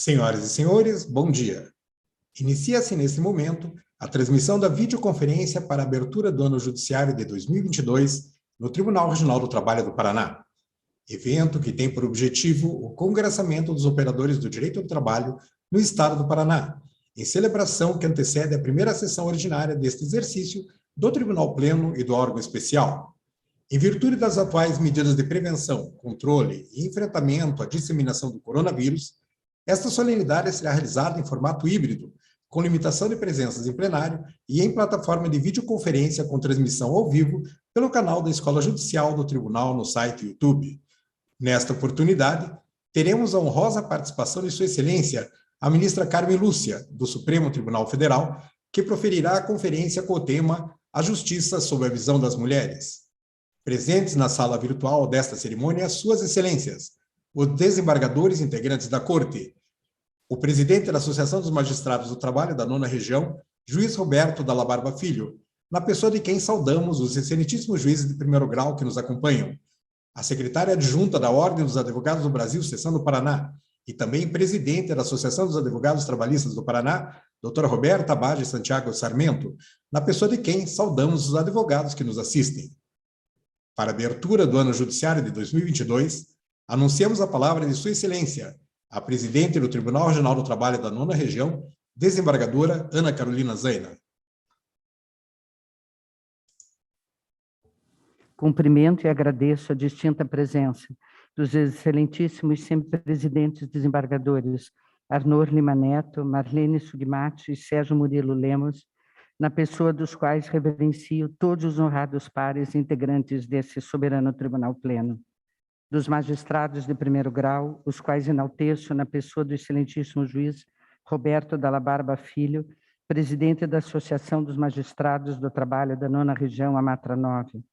Senhoras e senhores, bom dia. Inicia-se nesse momento a transmissão da videoconferência para a abertura do ano judiciário de 2022 no Tribunal Regional do Trabalho do Paraná. Evento que tem por objetivo o congressamento dos operadores do direito do trabalho no estado do Paraná, em celebração que antecede a primeira sessão ordinária deste exercício do Tribunal Pleno e do órgão especial. Em virtude das atuais medidas de prevenção, controle e enfrentamento à disseminação do coronavírus, esta solenidade será realizada em formato híbrido, com limitação de presenças em plenário e em plataforma de videoconferência com transmissão ao vivo pelo canal da Escola Judicial do Tribunal no site YouTube. Nesta oportunidade, teremos a honrosa participação de Sua Excelência, a ministra Carmen Lúcia, do Supremo Tribunal Federal, que proferirá a conferência com o tema A Justiça sob a Visão das Mulheres. Presentes na sala virtual desta cerimônia, Suas Excelências, os desembargadores integrantes da Corte, o presidente da Associação dos Magistrados do Trabalho da 9ª Região, juiz Roberto Dalla Barba Filho, na pessoa de quem saudamos os excelentíssimos juízes de primeiro grau que nos acompanham, a secretária adjunta da Ordem dos Advogados do Brasil, Seção do Paraná, e também presidente da Associação dos Advogados Trabalhistas do Paraná, doutora Roberta Bage Santiago Sarmento, na pessoa de quem saudamos os advogados que nos assistem. Para a abertura do ano judiciário de 2022, anunciamos a palavra de Sua Excelência, a presidente do Tribunal Regional do Trabalho da 9ª Região, desembargadora Ana Carolina Zaina. Cumprimento e agradeço a distinta presença dos excelentíssimos sempre presidentes desembargadores Arnor Lima Neto, Marlene Sugmati e Sérgio Murilo Lemos, na pessoa dos quais reverencio todos os honrados pares integrantes desse soberano Tribunal Pleno, dos magistrados de primeiro grau, os quais enalteço na pessoa do excelentíssimo juiz Roberto Dalla Barba Filho, presidente da Associação dos Magistrados do Trabalho da 9ª Região, Amatra 9,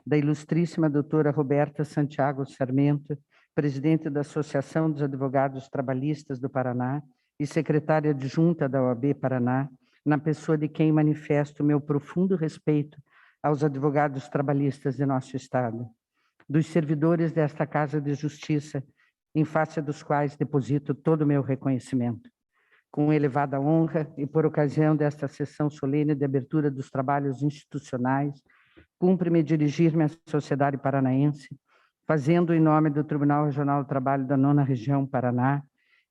da ilustríssima doutora Roberta Santiago Sarmento, presidente da Associação dos Advogados Trabalhistas do Paraná e secretária adjunta da OAB Paraná, na pessoa de quem manifesto meu profundo respeito aos advogados trabalhistas de nosso Estado, dos servidores desta Casa de Justiça, em face dos quais deposito todo o meu reconhecimento. Com elevada honra e por ocasião desta sessão solene de abertura dos trabalhos institucionais, cumpre-me dirigir-me à sociedade paranaense, fazendo em nome do Tribunal Regional do Trabalho da 9ª Região Paraná,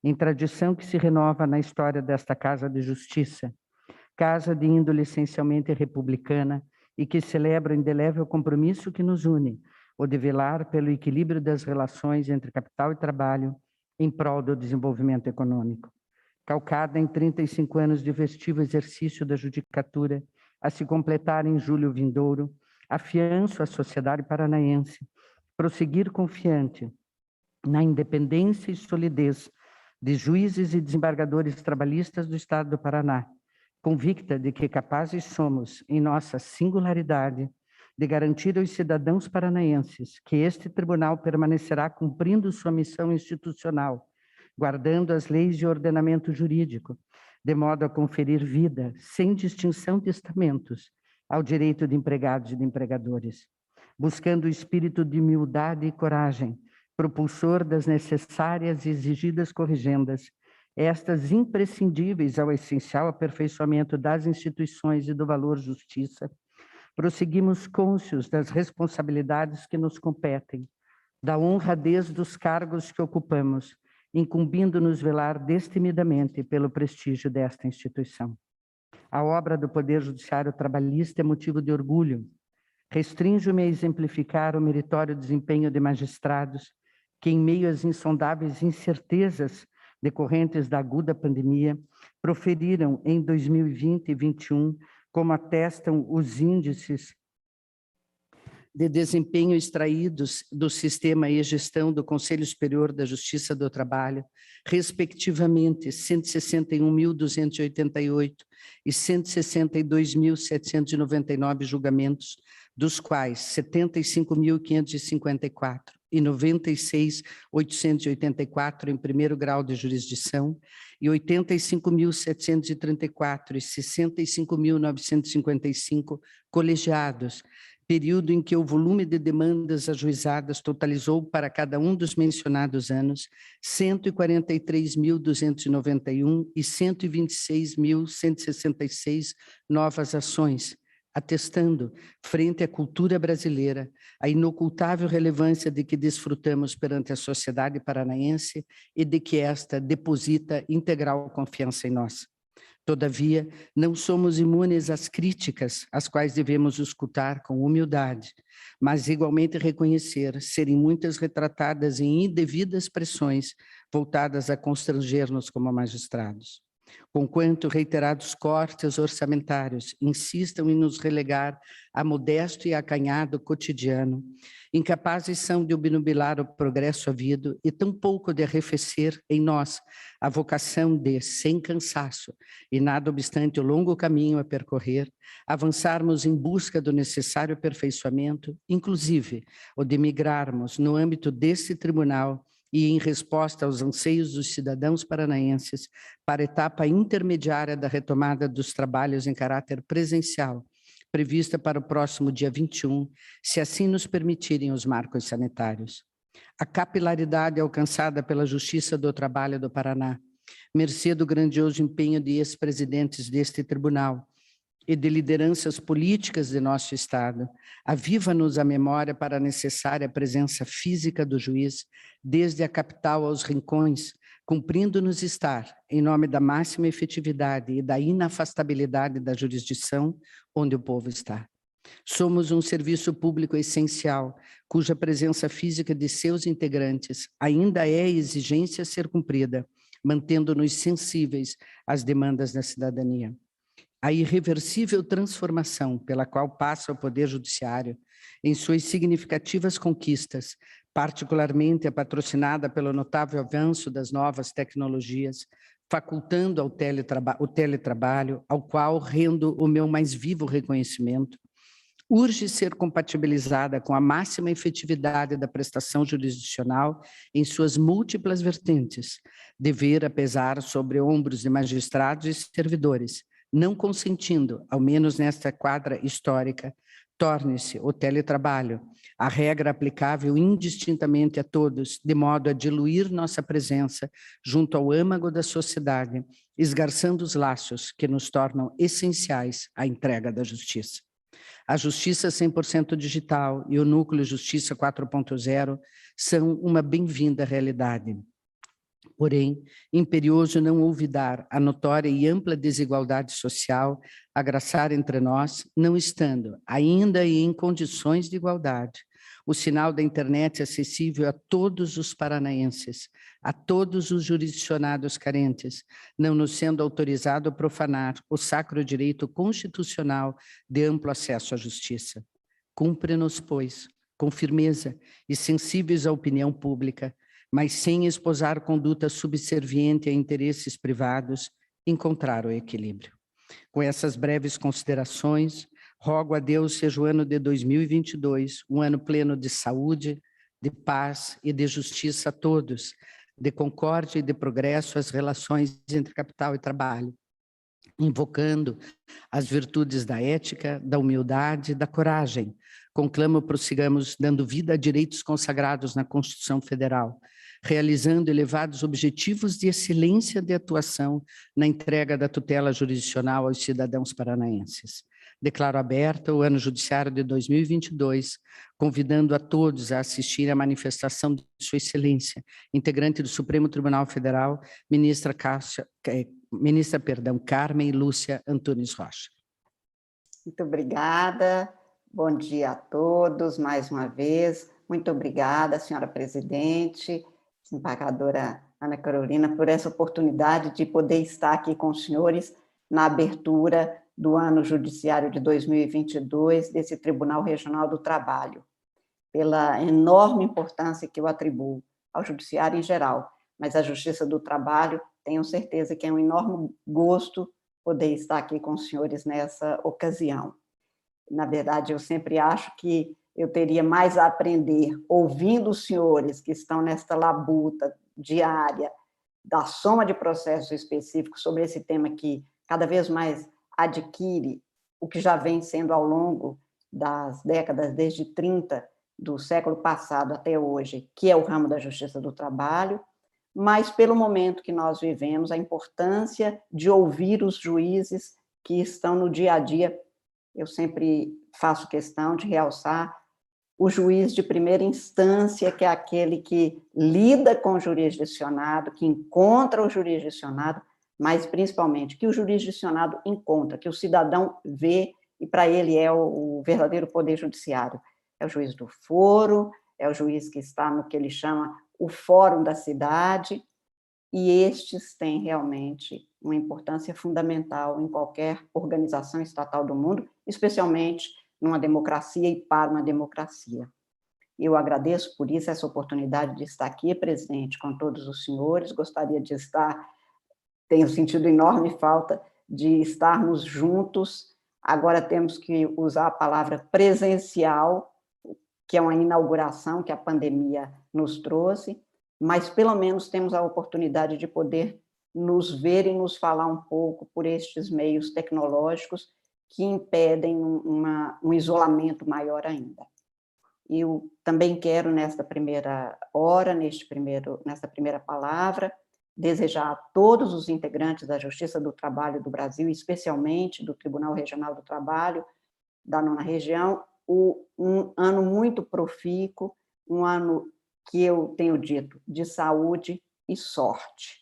em tradição que se renova na história desta Casa de Justiça, casa de índole essencialmente republicana e que celebra o indelével compromisso que nos une, o de velar pelo equilíbrio das relações entre capital e trabalho em prol do desenvolvimento econômico. Calcada em 35 anos de festivo exercício da judicatura, a se completar em julho vindouro, afianço à sociedade paranaense prosseguir confiante na independência e solidez de juízes e desembargadores trabalhistas do Estado do Paraná, convicta de que capazes somos, em nossa singularidade, de garantir aos cidadãos paranaenses que este tribunal permanecerá cumprindo sua missão institucional, guardando as leis de ordenamento jurídico, de modo a conferir vida, sem distinção de estamentos, ao direito de empregados e de empregadores, buscando o espírito de humildade e coragem, propulsor das necessárias e exigidas corrigendas, estas imprescindíveis ao essencial aperfeiçoamento das instituições e do valor justiça, prosseguimos cônscios das responsabilidades que nos competem, da honradez dos cargos que ocupamos, incumbindo-nos velar destemidamente pelo prestígio desta instituição. A obra do Poder Judiciário Trabalhista é motivo de orgulho. Restrinjo-me a exemplificar o meritório desempenho de magistrados que, em meio às insondáveis incertezas decorrentes da aguda pandemia, proferiram em 2020 e 2021, como atestam os índices de desempenho extraídos do Sistema e Gestão do Conselho Superior da Justiça do Trabalho, respectivamente 161.288 e 162.799 julgamentos, dos quais 75.554 e 96.884 em primeiro grau de jurisdição e 85.734 e 65.955 colegiados, período em que o volume de demandas ajuizadas totalizou para cada um dos mencionados anos 143.291 e 126.166 novas ações, atestando, frente à cultura brasileira, a inocultável relevância de que desfrutamos perante a sociedade paranaense e de que esta deposita integral confiança em nós. Todavia, não somos imunes às críticas, às quais devemos escutar com humildade, mas igualmente reconhecer serem muitas retratadas em indevidas pressões voltadas a constranger-nos como magistrados. Conquanto reiterados cortes orçamentários insistam em nos relegar a modesto e acanhado cotidiano, incapazes são de obnubilar o progresso havido e tampouco de arrefecer em nós a vocação de, sem cansaço, e nada obstante o longo caminho a percorrer, avançarmos em busca do necessário aperfeiçoamento, inclusive o de migrarmos no âmbito desse tribunal e em resposta aos anseios dos cidadãos paranaenses para a etapa intermediária da retomada dos trabalhos em caráter presencial, prevista para o próximo dia 21, se assim nos permitirem os marcos sanitários. A capilaridade alcançada pela Justiça do Trabalho do Paraná, mercê do grandioso empenho de ex-presidentes deste tribunal e de lideranças políticas de nosso Estado, aviva-nos a memória para a necessária presença física do juiz, desde a capital aos rincões, cumprindo-nos estar, em nome da máxima efetividade e da inafastabilidade da jurisdição, onde o povo está. Somos um serviço público essencial, cuja presença física de seus integrantes ainda é exigência a ser cumprida, mantendo-nos sensíveis às demandas da cidadania. A irreversível transformação pela qual passa o Poder Judiciário, em suas significativas conquistas, particularmente a patrocinada pelo notável avanço das novas tecnologias, facultando o teletrabalho, ao qual rendo o meu mais vivo reconhecimento, urge ser compatibilizada com a máxima efetividade da prestação jurisdicional em suas múltiplas vertentes, dever a pesar sobre ombros de magistrados e servidores, não consentindo, ao menos nesta quadra histórica, torne-se o teletrabalho a regra aplicável indistintamente a todos, de modo a diluir nossa presença junto ao âmago da sociedade, esgarçando os laços que nos tornam essenciais à entrega da justiça. A Justiça 100% digital e o Núcleo Justiça 4.0 são uma bem-vinda realidade. Porém, imperioso não olvidar a notória e ampla desigualdade social agraçar entre nós, não estando, ainda e em condições de igualdade, o sinal da internet acessível a todos os paranaenses, a todos os jurisdicionados carentes, não nos sendo autorizado a profanar o sacro direito constitucional de amplo acesso à justiça. Cumpre-nos, pois, com firmeza e sensíveis à opinião pública, mas sem esposar conduta subserviente a interesses privados, encontrar o equilíbrio. Com essas breves considerações, rogo a Deus seja o ano de 2022 um ano pleno de saúde, de paz e de justiça a todos, de concórdia e de progresso às relações entre capital e trabalho, invocando as virtudes da ética, da humildade e da coragem. Conclamo prossigamos dando vida a direitos consagrados na Constituição Federal, realizando elevados objetivos de excelência de atuação na entrega da tutela jurisdicional aos cidadãos paranaenses. Declaro aberto o ano judiciário de 2022, convidando a todos a assistir à manifestação de Sua Excelência, integrante do Supremo Tribunal Federal, ministra Carmen Lúcia Antunes Rocha. Muito obrigada, bom dia a todos, mais uma vez. Muito obrigada, senhora presidente, desembargadora Ana Carolina, por essa oportunidade de poder estar aqui com os senhores na abertura do ano judiciário de 2022 desse Tribunal Regional do Trabalho, pela enorme importância que eu atribuo ao judiciário em geral, mas a Justiça do Trabalho, tenho certeza que é um enorme gosto poder estar aqui com os senhores nessa ocasião. Na verdade, eu sempre acho que eu teria mais a aprender ouvindo os senhores que estão nesta labuta diária da soma de processos específicos sobre esse tema que cada vez mais adquire o que já vem sendo ao longo das décadas, desde 30 do século passado até hoje, que é o ramo da Justiça do Trabalho, mas pelo momento que nós vivemos, a importância de ouvir os juízes que estão no dia a dia. Eu sempre faço questão de realçar o juiz de primeira instância, que é aquele que lida com o jurisdicionado, que encontra o jurisdicionado, mas principalmente que o jurisdicionado encontra, que o cidadão vê, e para ele é o verdadeiro poder judiciário. É o juiz do foro, é o juiz que está no que ele chama o fórum da cidade, e estes têm realmente uma importância fundamental em qualquer organização estatal do mundo, especialmente numa democracia e para uma democracia. Eu agradeço por isso essa oportunidade de estar aqui, presidente, com todos os senhores. Gostaria de estar, tenho sentido enorme falta de estarmos juntos. Agora temos que usar a palavra presencial, que é uma inauguração que a pandemia nos trouxe, mas pelo menos temos a oportunidade de poder nos ver e nos falar um pouco por estes meios tecnológicos que impedem um isolamento maior ainda. Eu também quero, nesta primeira hora, nesta primeira palavra, desejar a todos os integrantes da Justiça do Trabalho do Brasil, especialmente do Tribunal Regional do Trabalho, da 9ª Região, um ano muito profícuo, um ano que eu tenho dito de saúde e sorte.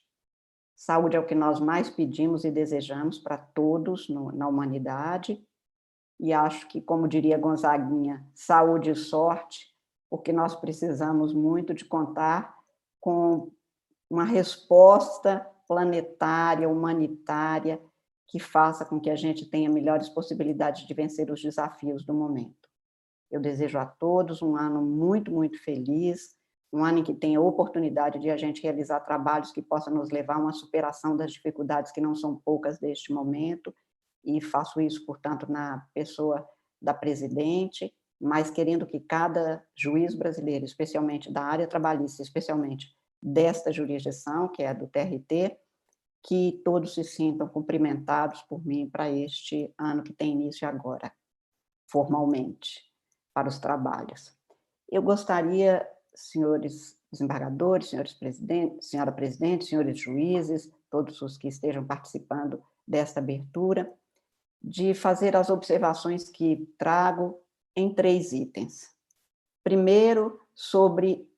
Saúde é o que nós mais pedimos e desejamos para todos na humanidade, e acho que, como diria Gonzaguinha, saúde e sorte, porque nós precisamos muito de contar com uma resposta planetária, humanitária, que faça com que a gente tenha melhores possibilidades de vencer os desafios do momento. Eu desejo a todos um ano muito, muito feliz, um ano em que tenha oportunidade de a gente realizar trabalhos que possam nos levar a uma superação das dificuldades que não são poucas deste momento, e faço isso, portanto, na pessoa da presidente, mas querendo que cada juiz brasileiro, especialmente da área trabalhista, especialmente desta jurisdição, que é a do TRT, que todos se sintam cumprimentados por mim para este ano que tem início agora, formalmente, para os trabalhos. Eu gostaria, senhores desembargadores, senhora presidente, senhores juízes, todos os que estejam participando desta abertura, de fazer as observações que trago em 3 itens. Primeiro, sobre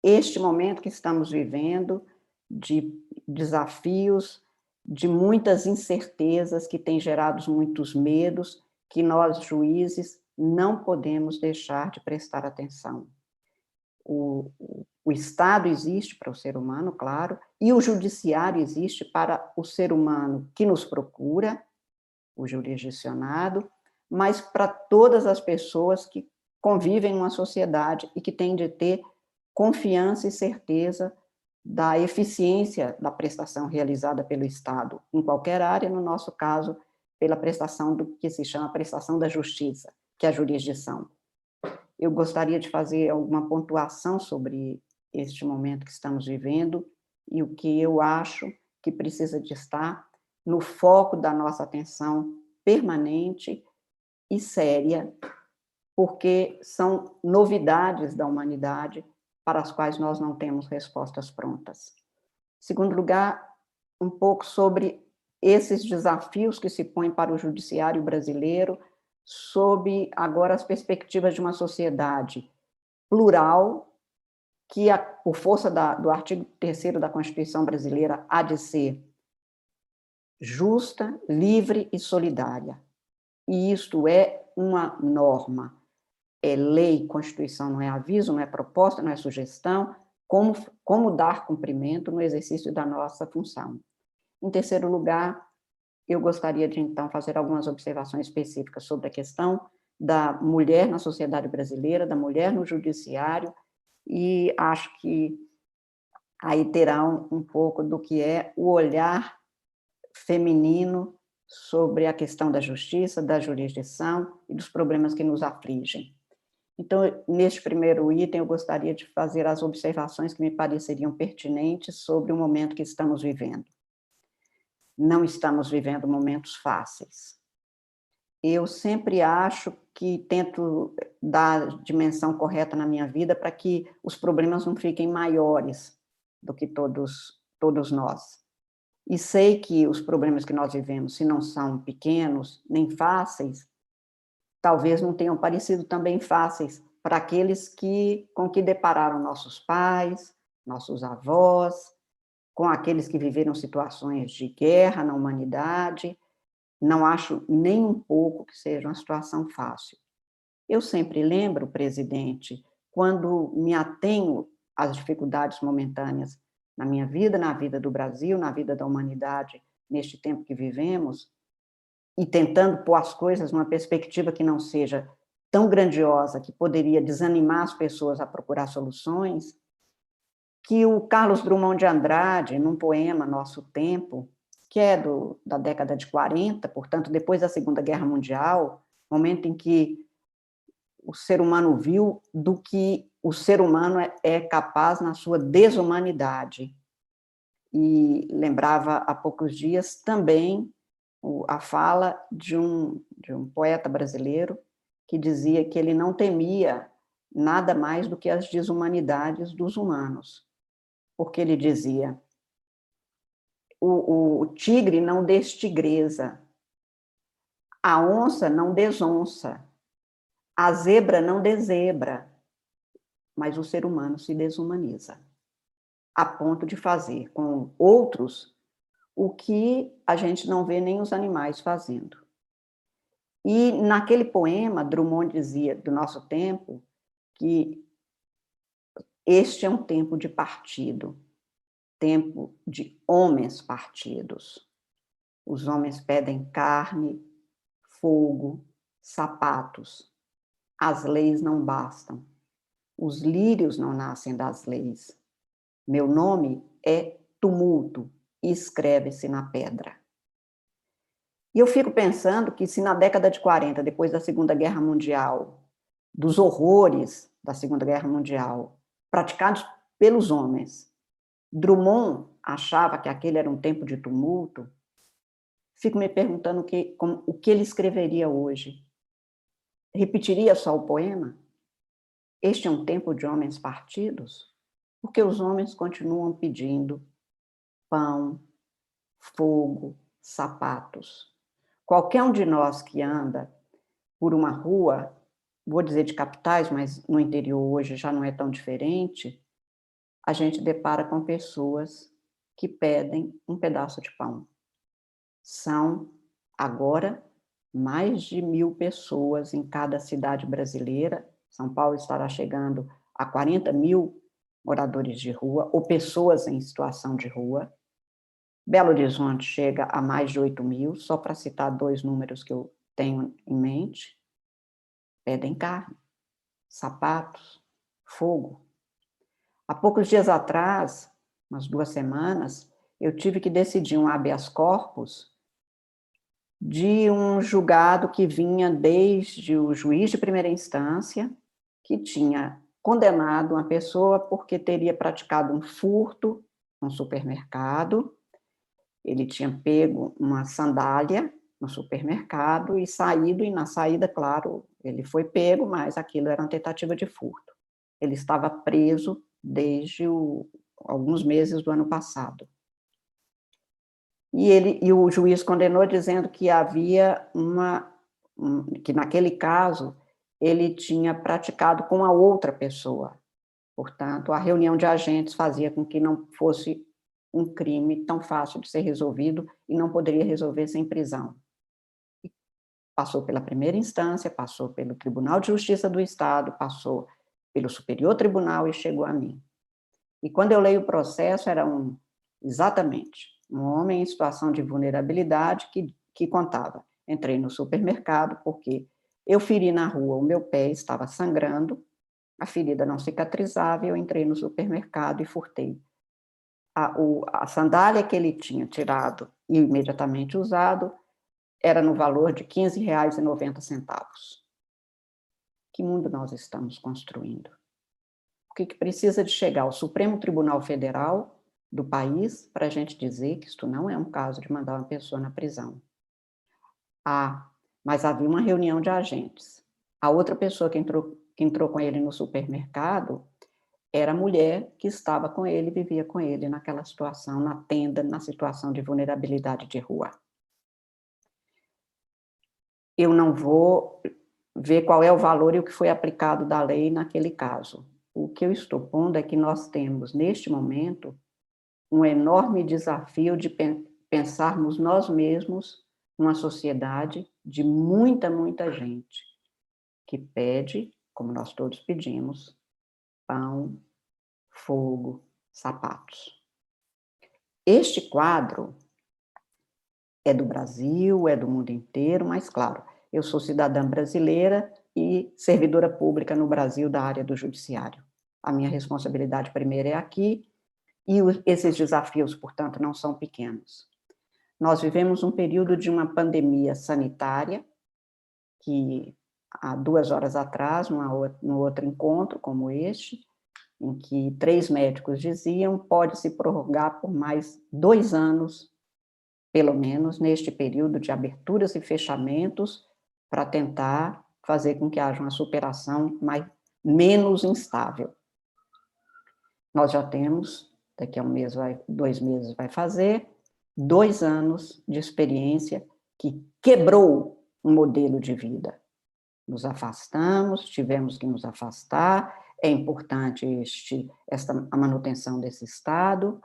este momento que estamos vivendo, de desafios, de muitas incertezas que têm gerado muitos medos, que nós, juízes, não podemos deixar de prestar atenção. O Estado existe para o ser humano, claro, e o judiciário existe para o ser humano que nos procura, o jurisdicionado, mas para todas as pessoas que convivem em uma sociedade e que têm de ter confiança e certeza da eficiência da prestação realizada pelo Estado, em qualquer área, no nosso caso, pela prestação do que se chama prestação da justiça, que é a jurisdição. Eu gostaria de fazer alguma pontuação sobre este momento que estamos vivendo e o que eu acho que precisa de estar no foco da nossa atenção permanente e séria, porque são novidades da humanidade para as quais nós não temos respostas prontas. Em segundo lugar, um pouco sobre esses desafios que se põem para o judiciário brasileiro, sob agora as perspectivas de uma sociedade plural, que, por força do artigo 3º da Constituição brasileira, há de ser justa, livre e solidária. E isto é uma norma. É lei, Constituição não é aviso, não é proposta, não é sugestão, como dar cumprimento no exercício da nossa função. Em terceiro lugar, eu gostaria de, então, fazer algumas observações específicas sobre a questão da mulher na sociedade brasileira, da mulher no judiciário, e acho que aí terão um pouco do que é o olhar feminino sobre a questão da justiça, da jurisdição e dos problemas que nos afligem. Então, neste primeiro item, eu gostaria de fazer as observações que me pareceriam pertinentes sobre o momento que estamos vivendo. Não estamos vivendo momentos fáceis. Eu sempre acho que tento dar a dimensão correta na minha vida para que os problemas não fiquem maiores do que todos nós. E sei que os problemas que nós vivemos, se não são pequenos, nem fáceis, talvez não tenham parecido também fáceis para aqueles com que depararam nossos pais, nossos avós, com aqueles que viveram situações de guerra na humanidade. Não acho nem um pouco que seja uma situação fácil. Eu sempre lembro, presidente, quando me atenho às dificuldades momentâneas na minha vida, na vida do Brasil, na vida da humanidade, neste tempo que vivemos, e tentando pôr as coisas numa perspectiva que não seja tão grandiosa, que poderia desanimar as pessoas a procurar soluções, que o Carlos Drummond de Andrade, num poema Nosso Tempo, que é da década de 40, portanto, depois da Segunda Guerra Mundial, momento em que o ser humano viu do que o ser humano é capaz na sua desumanidade. E lembrava há poucos dias também a fala de um poeta brasileiro que dizia que ele não temia nada mais do que as desumanidades dos humanos, porque ele dizia: o tigre não destigresa, a onça não desonça, a zebra não deszebra, mas o ser humano se desumaniza, a ponto de fazer com outros o que a gente não vê nem os animais fazendo. E naquele poema, Drummond dizia, do Nosso Tempo, que este é um tempo de partido, tempo de homens partidos. Os homens pedem carne, fogo, sapatos. As leis não bastam. Os lírios não nascem das leis. Meu nome é tumulto e escreve-se na pedra. E eu fico pensando que se na década de 40, depois da Segunda Guerra Mundial, dos horrores da Segunda Guerra Mundial, praticados pelos homens, Drummond achava que aquele era um tempo de tumulto, fico me perguntando o que ele escreveria hoje. Repetiria só o poema? Este é um tempo de homens partidos? Porque os homens continuam pedindo pão, fogo, sapatos. Qualquer um de nós que anda por uma rua, vou dizer de capitais, mas no interior hoje já não é tão diferente, a gente depara com pessoas que pedem um pedaço de pão. São, agora, mais de 1.000 pessoas em cada cidade brasileira. São Paulo estará chegando a 40.000 moradores de rua, ou pessoas em situação de rua. Belo Horizonte chega a mais de 8.000, só para citar 2 números que eu tenho em mente. Pedem carne, sapatos, fogo. Há poucos dias atrás, umas 2 semanas, eu tive que decidir um habeas corpus de um julgado que vinha desde o juiz de primeira instância, que tinha condenado uma pessoa porque teria praticado um furto num supermercado. Ele tinha pego uma sandália no supermercado e saído, e na saída, claro, ele foi pego, mas aquilo era uma tentativa de furto. Ele estava preso desde alguns meses do ano passado. E o juiz condenou dizendo que havia que naquele caso ele tinha praticado com a outra pessoa. Portanto, a reunião de agentes fazia com que não fosse um crime tão fácil de ser resolvido e não poderia resolver sem prisão. Passou pela primeira instância, passou pelo Tribunal de Justiça do Estado, passou pelo Superior Tribunal e chegou a mim. E quando eu leio o processo, era exatamente um homem em situação de vulnerabilidade que contava: entrei no supermercado porque eu feri na rua, o meu pé estava sangrando, a ferida não cicatrizava, e eu entrei no supermercado e furtei. A sandália que ele tinha tirado e imediatamente usado era no valor de R$ 15,90. Que mundo nós estamos construindo? O que precisa de chegar ao Supremo Tribunal Federal do país para a gente dizer que isto não é um caso de mandar uma pessoa na prisão? Mas havia uma reunião de agentes. A outra pessoa que entrou com ele no supermercado era a mulher que estava com ele, vivia com ele naquela situação, na tenda, na situação de vulnerabilidade de rua. Eu não vou ver qual é o valor e o que foi aplicado da lei naquele caso. O que eu estou pondo é que nós temos, neste momento, um enorme desafio de pensarmos nós mesmos numa sociedade de muita, muita gente que pede, como nós todos pedimos, pão, fogo, sapatos. Este quadro é do Brasil, é do mundo inteiro, mas, claro, eu sou cidadã brasileira e servidora pública no Brasil da área do judiciário. A minha responsabilidade primeira é aqui, e esses desafios, portanto, não são pequenos. Nós vivemos um período de uma pandemia sanitária, que há 2 horas atrás, num outro encontro como este, em que 3 médicos diziam pode se prorrogar por mais 2 anos, pelo menos neste período de aberturas e fechamentos, para tentar fazer com que haja uma superação menos instável. Nós já temos, daqui a 2 meses vai fazer, 2 anos de experiência que quebrou um modelo de vida. Nos afastamos, tivemos que nos afastar, é importante a manutenção desse Estado,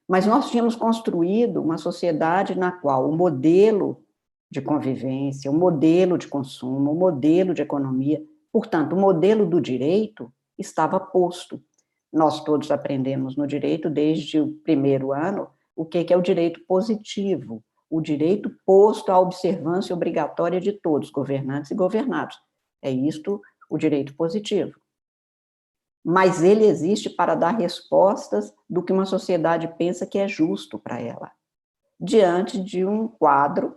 mas nós tínhamos construído uma sociedade na qual o modelo de convivência, o modelo de consumo, o modelo de economia, portanto, o modelo do direito estava posto. Nós todos aprendemos no direito, desde o primeiro ano, o que é o direito positivo, o direito posto à observância obrigatória de todos, governantes e governados. É isto o direito positivo. Mas ele existe para dar respostas do que uma sociedade pensa que é justo para ela, diante de um quadro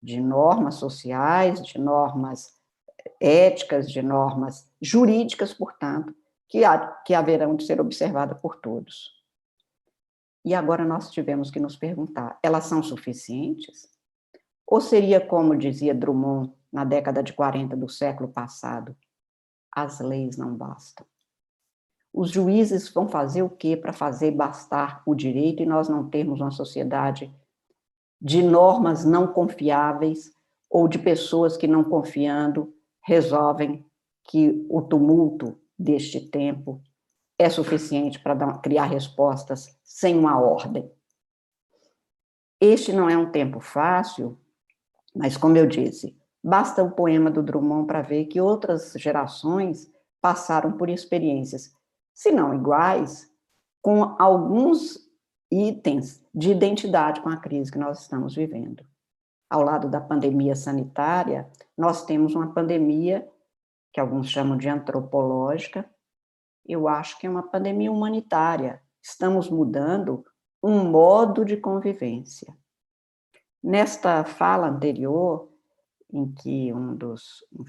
de normas sociais, de normas éticas, de normas jurídicas, portanto, que haverão de ser observadas por todos. E agora nós tivemos que nos perguntar, elas são suficientes? Ou seria como dizia Drummond na década de 40 do século passado, as leis não bastam? Os juízes vão fazer o quê para fazer bastar o direito e nós não termos uma sociedade de normas não confiáveis ou de pessoas que, não confiando, resolvem que o tumulto deste tempo é suficiente para criar respostas sem uma ordem. Este não é um tempo fácil, mas, como eu disse, basta o poema do Drummond para ver que outras gerações passaram por experiências, se não iguais, com alguns itens de identidade com a crise que nós estamos vivendo. Ao lado da pandemia sanitária, nós temos uma pandemia que alguns chamam de antropológica. Eu acho que é uma pandemia humanitária. Estamos mudando um modo de convivência. Nesta fala anterior, em que um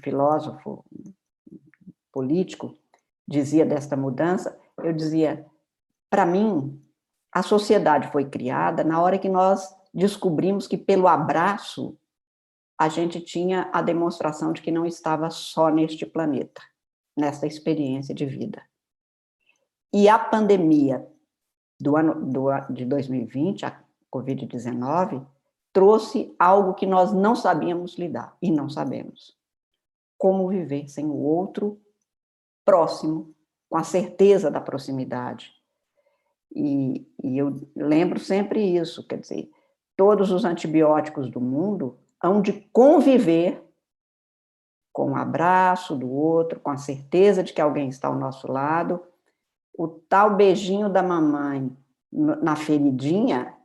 filósofo político dizia desta mudança, eu dizia, para mim, a sociedade foi criada na hora que nós descobrimos que, pelo abraço, a gente tinha a demonstração de que não estava só neste planeta, nesta experiência de vida. E a pandemia de 2020, a Covid-19, trouxe algo que nós não sabíamos lidar, e não sabemos. Como viver sem o outro próximo, com a certeza da proximidade. E eu lembro sempre isso, quer dizer, todos os antibióticos do mundo hão de conviver com o abraço do outro, com a certeza de que alguém está ao nosso lado. O tal beijinho da mamãe na feridinha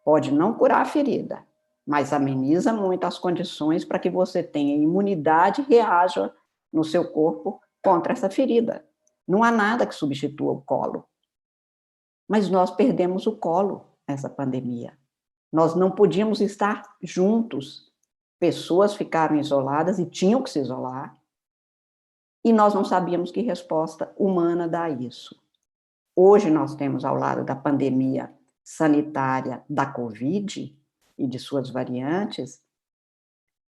pode não curar a ferida, mas ameniza muito as condições para que você tenha imunidade e reaja no seu corpo contra essa ferida. Não há nada que substitua o colo. Mas nós perdemos o colo nessa pandemia. Nós não podíamos estar juntos. Pessoas ficaram isoladas e tinham que se isolar. E nós não sabíamos que resposta humana dar a isso. Hoje nós temos, ao lado da pandemia sanitária da Covid e de suas variantes,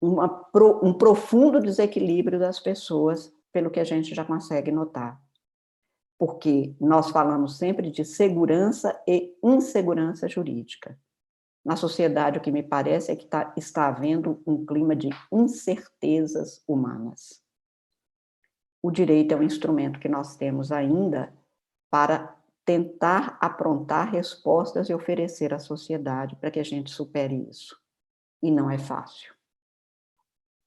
um profundo desequilíbrio das pessoas, pelo que a gente já consegue notar. Porque nós falamos sempre de segurança e insegurança jurídica. Na sociedade, o que me parece é que está havendo um clima de incertezas humanas. O direito é um instrumento que nós temos ainda para tentar aprontar respostas e oferecer à sociedade para que a gente supere isso. E não é fácil.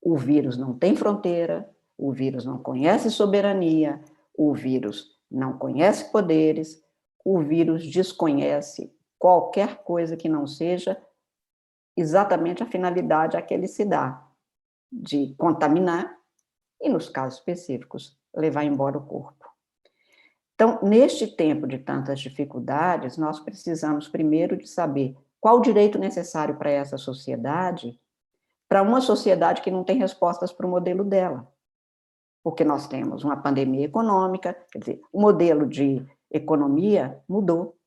O vírus não tem fronteira, o vírus não conhece soberania, o vírus não conhece poderes, o vírus desconhece qualquer coisa que não seja exatamente a finalidade a que ele se dá, de contaminar e, nos casos específicos, levar embora o corpo. Então, neste tempo de tantas dificuldades, nós precisamos primeiro de saber qual o direito necessário para essa sociedade, para uma sociedade que não tem respostas para o modelo dela. Porque nós temos uma pandemia econômica, quer dizer, o modelo de economia mudou.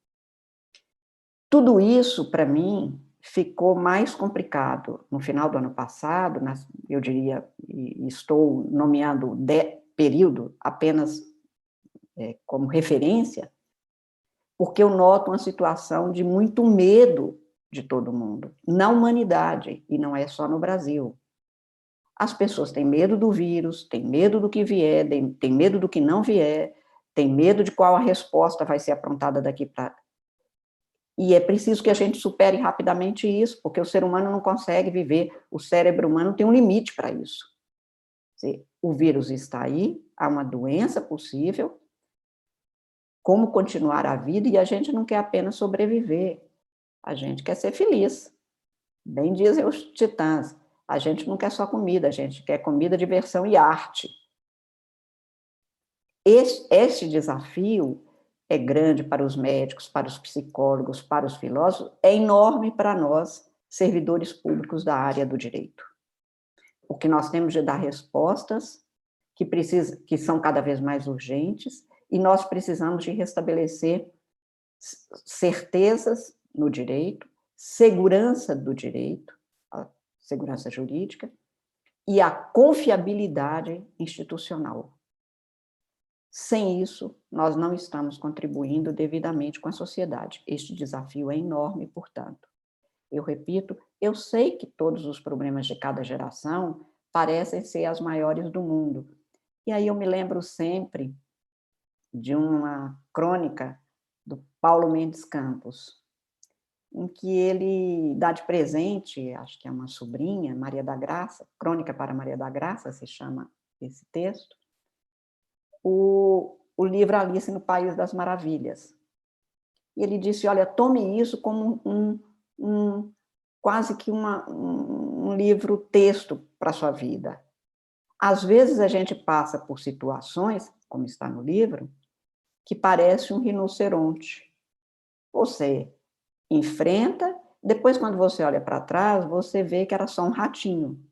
Tudo isso, para mim, ficou mais complicado no final do ano passado, eu diria, e estou nomeando período apenas como referência, porque eu noto uma situação de muito medo de todo mundo, na humanidade, e não é só no Brasil. As pessoas têm medo do vírus, têm medo do que vier, têm medo do que não vier, têm medo de qual a resposta vai ser aprontada daqui para... E é preciso que a gente supere rapidamente isso, porque o ser humano não consegue viver, o cérebro humano tem um limite para isso. O vírus está aí, há uma doença possível, como continuar a vida, e a gente não quer apenas sobreviver, a gente quer ser feliz. Bem dizem os titãs, a gente não quer só comida, a gente quer comida, diversão e arte. Este desafio é grande para os médicos, para os psicólogos, para os filósofos, é enorme para nós, servidores públicos da área do direito. Porque nós temos de dar respostas que são cada vez mais urgentes, e nós precisamos de restabelecer certezas no direito, segurança do direito, a segurança jurídica, e a confiabilidade institucional. Sem isso, nós não estamos contribuindo devidamente com a sociedade. Este desafio é enorme, portanto. Eu repito, eu sei que todos os problemas de cada geração parecem ser as maiores do mundo. E aí eu me lembro sempre de uma crônica do Paulo Mendes Campos, em que ele dá de presente, acho que é uma sobrinha, Maria da Graça, Crônica para Maria da Graça, se chama esse texto, o livro Alice no País das Maravilhas. E ele disse, olha, tome isso como quase que um livro-texto para a sua vida. Às vezes a gente passa por situações, como está no livro, que parece um rinoceronte. Você enfrenta, depois quando você olha para trás, você vê que era só um ratinho.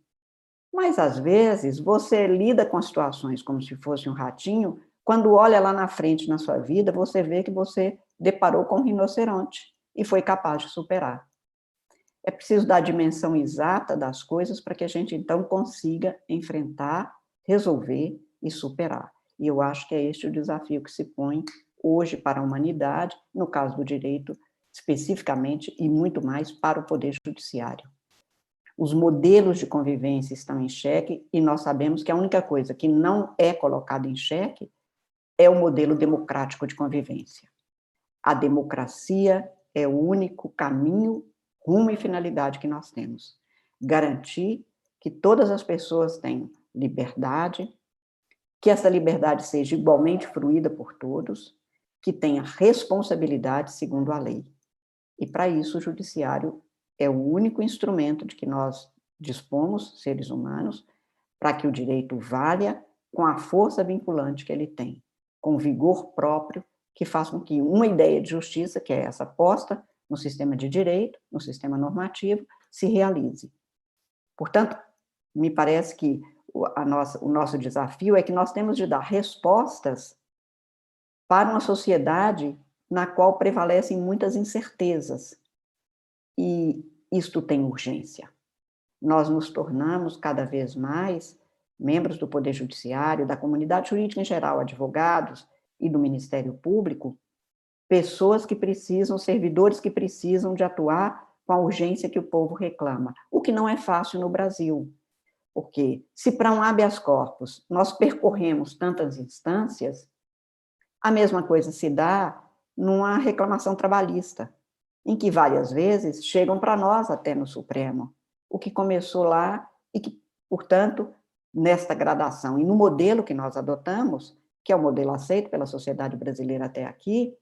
Mas, às vezes, você lida com situações como se fosse um ratinho, quando olha lá na frente na sua vida, você vê que você deparou com um rinoceronte e foi capaz de superar. É preciso dar a dimensão exata das coisas para que a gente, então, consiga enfrentar, resolver e superar. E eu acho que é este o desafio que se põe hoje para a humanidade, no caso do direito, especificamente, e muito mais para o Poder Judiciário. Os modelos de convivência estão em xeque e nós sabemos que a única coisa que não é colocada em xeque é o modelo democrático de convivência. A democracia é o único caminho, rumo e finalidade que nós temos. Garantir que todas as pessoas tenham liberdade, que essa liberdade seja igualmente fruída por todos, que tenha responsabilidade segundo a lei. E, para isso, o judiciário é o único instrumento de que nós dispomos, seres humanos, para que o direito valha com a força vinculante que ele tem, com o vigor próprio, que faz com que uma ideia de justiça, que é essa posta no sistema de direito, no sistema normativo, se realize. Portanto, me parece que o nosso desafio é que nós temos de dar respostas para uma sociedade na qual prevalecem muitas incertezas. E isto tem urgência. nós nos tornamos cada vez mais membros do Poder Judiciário, da comunidade jurídica em geral, advogados e do Ministério Público, pessoas que precisam, servidores que precisam de atuar com a urgência que o povo reclama, o que não é fácil no Brasil, porque se para um habeas corpus nós percorremos tantas instâncias, a mesma coisa se dá numa reclamação trabalhista, em que várias vezes chegam para nós até no Supremo, o que começou lá e que, portanto, nesta gradação e no modelo que nós adotamos, que é o modelo aceito pela sociedade brasileira até aqui,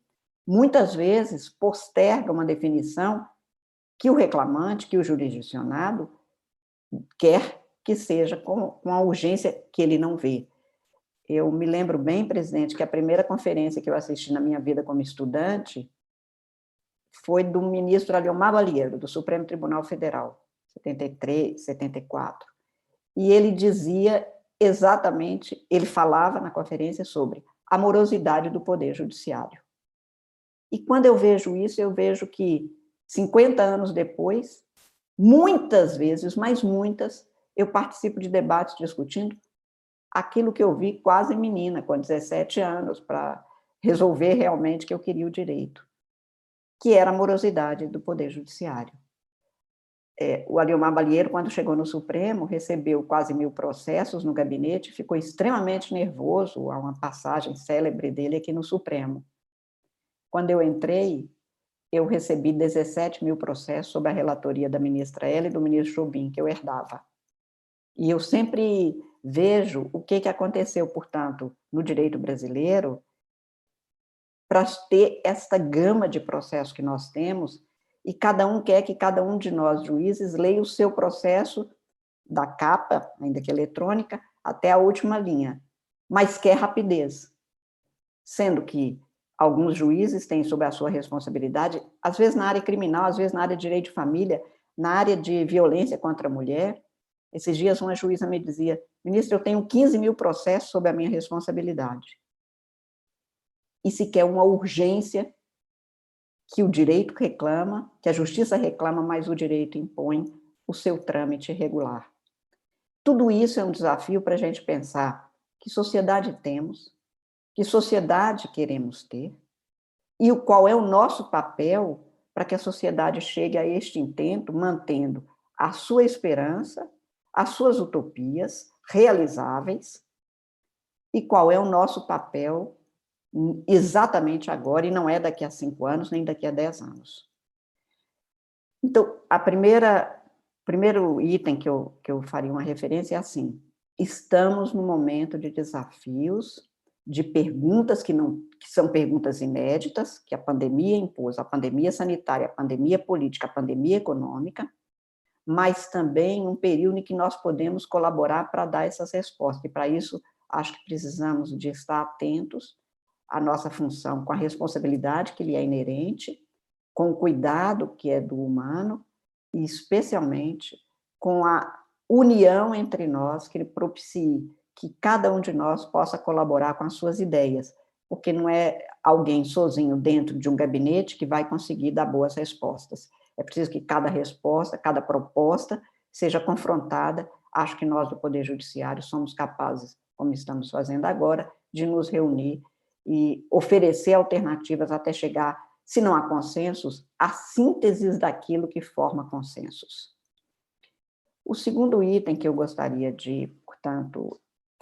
muitas vezes posterga uma definição que o reclamante, que o jurisdicionado quer que seja com a urgência que ele não vê. Eu me lembro bem, presidente, que a primeira conferência que eu assisti na minha vida como estudante foi do ministro Aliomar Balieiro, do Supremo Tribunal Federal, 73, 74. E ele dizia exatamente, ele falava na conferência sobre a morosidade do Poder Judiciário. E quando eu vejo isso, eu vejo que 50 anos depois, muitas vezes, mas muitas, eu participo de debates discutindo aquilo que eu vi quase menina, com 17 anos, para resolver realmente que eu queria o direito, que era a morosidade do Poder Judiciário. O Aliomar Balieiro, quando chegou no Supremo, recebeu quase 1000 processos no gabinete, ficou extremamente nervoso, há uma passagem célebre dele aqui no Supremo. Quando eu entrei, eu recebi 17.000 processos sob a relatoria da ministra Ela e do ministro Jobim, que eu herdava. E eu sempre vejo o que aconteceu, portanto, no direito brasileiro, para ter esta gama de processos que nós temos, e cada um quer que cada um de nós, juízes, leia o seu processo da capa, ainda que eletrônica, até a última linha, mas quer rapidez, sendo que alguns juízes têm sob a sua responsabilidade, às vezes na área criminal, às vezes na área de direito de família, na área de violência contra a mulher. Esses dias uma juíza me dizia: ministro, eu tenho 15.000 processos sob a minha responsabilidade. E se quer uma urgência que o direito reclama, que a justiça reclama, mas o direito impõe o seu trâmite regular. Tudo isso é um desafio para a gente pensar que sociedade temos, que sociedade queremos ter, e qual é o nosso papel para que a sociedade chegue a este intento, mantendo a sua esperança, as suas utopias realizáveis, e qual é o nosso papel exatamente agora, e não é daqui a 5 anos, nem daqui a 10 anos. Então, primeiro item que eu faria uma referência é assim: estamos num momento de desafios, de perguntas que são perguntas inéditas, que a pandemia impôs, a pandemia sanitária, a pandemia política, a pandemia econômica, mas também um período em que nós podemos colaborar para dar essas respostas, e para isso acho que precisamos de estar atentos à nossa função, com a responsabilidade que lhe é inerente, com o cuidado que é do humano, e especialmente com a união entre nós, que propicie que cada um de nós possa colaborar com as suas ideias, porque não é alguém sozinho dentro de um gabinete que vai conseguir dar boas respostas. É preciso que cada resposta, cada proposta seja confrontada. Acho que nós do Poder Judiciário somos capazes, como estamos fazendo agora, de nos reunir e oferecer alternativas até chegar, se não a consensos, a sínteses daquilo que forma consensos. O segundo item que eu gostaria de, portanto,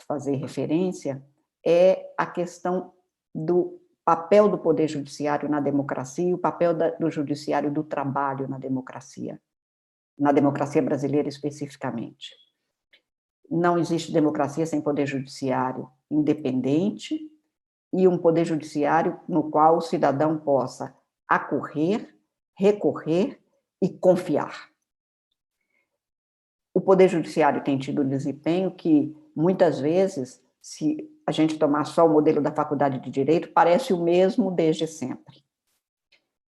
fazer referência é a questão do papel do Poder Judiciário na democracia e o papel do Judiciário do trabalho na democracia brasileira especificamente. Não existe democracia sem Poder Judiciário independente e um Poder Judiciário no qual o cidadão possa acorrer, recorrer e confiar. O Poder Judiciário tem tido um desempenho que, muitas vezes, se a gente tomar só o modelo da Faculdade de Direito, parece o mesmo desde sempre.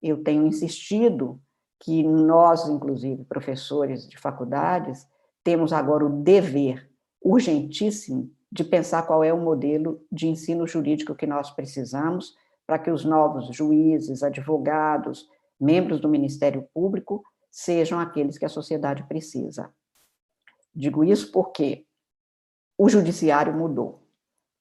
Eu tenho insistido que nós, inclusive, professores de faculdades, temos agora o dever urgentíssimo de pensar qual é o modelo de ensino jurídico que nós precisamos para que os novos juízes, advogados, membros do Ministério Público sejam aqueles que a sociedade precisa. Digo isso porque o judiciário mudou.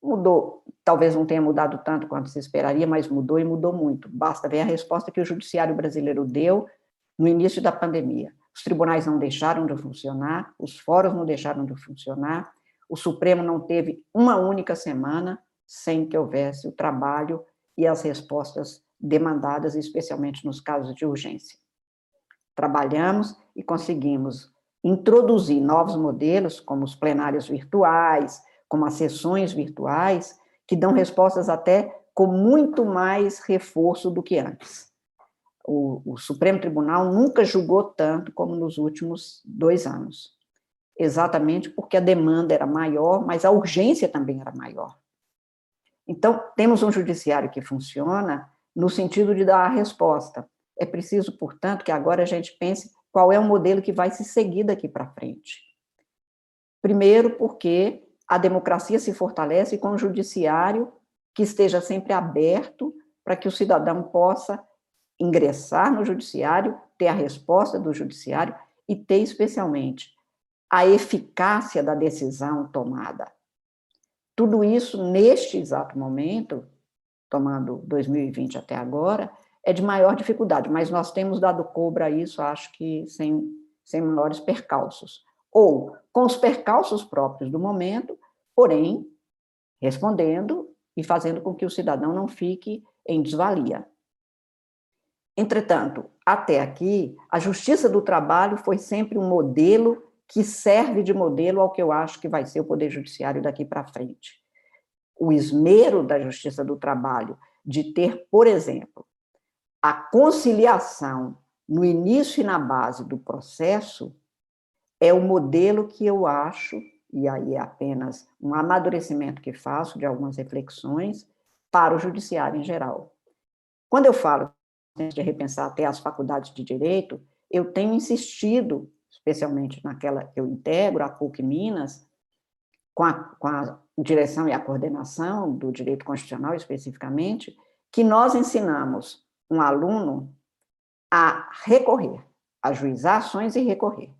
Mudou, talvez não tenha mudado tanto quanto se esperaria, mas mudou e mudou muito. Basta ver a resposta que o judiciário brasileiro deu no início da pandemia. Os tribunais não deixaram de funcionar, os fóruns não deixaram de funcionar, o Supremo não teve uma única semana sem que houvesse o trabalho e as respostas demandadas, especialmente nos casos de urgência. Trabalhamos e conseguimos introduzir novos modelos, como os plenários virtuais, como as sessões virtuais, que dão respostas até com muito mais reforço do que antes. O Supremo Tribunal nunca julgou tanto como nos últimos 2 anos, exatamente porque a demanda era maior, mas a urgência também era maior. Então, temos um judiciário que funciona no sentido de dar a resposta. É preciso, portanto, que agora a gente pense qual é o modelo que vai se seguir daqui para frente. Primeiro, porque a democracia se fortalece com um judiciário que esteja sempre aberto para que o cidadão possa ingressar no judiciário, ter a resposta do judiciário e ter, especialmente, a eficácia da decisão tomada. Tudo isso, neste exato momento, tomando 2020 até agora, é de maior dificuldade, mas nós temos dado cobra a isso, acho que sem menores percalços. Ou com os percalços próprios do momento, porém, respondendo e fazendo com que o cidadão não fique em desvalia. Entretanto, até aqui, a Justiça do Trabalho foi sempre um modelo que serve de modelo ao que eu acho que vai ser o Poder Judiciário daqui para frente. O esmero da Justiça do Trabalho de ter, por exemplo, a conciliação no início e na base do processo é o modelo que eu acho, e aí é apenas um amadurecimento que faço de algumas reflexões, para o judiciário em geral. Quando eu falo de repensar até as faculdades de direito, eu tenho insistido, especialmente naquela que eu integro, a PUC Minas, com a direção e a coordenação do direito constitucional especificamente, que nós ensinamos um aluno a recorrer, a ajuizar ações e recorrer.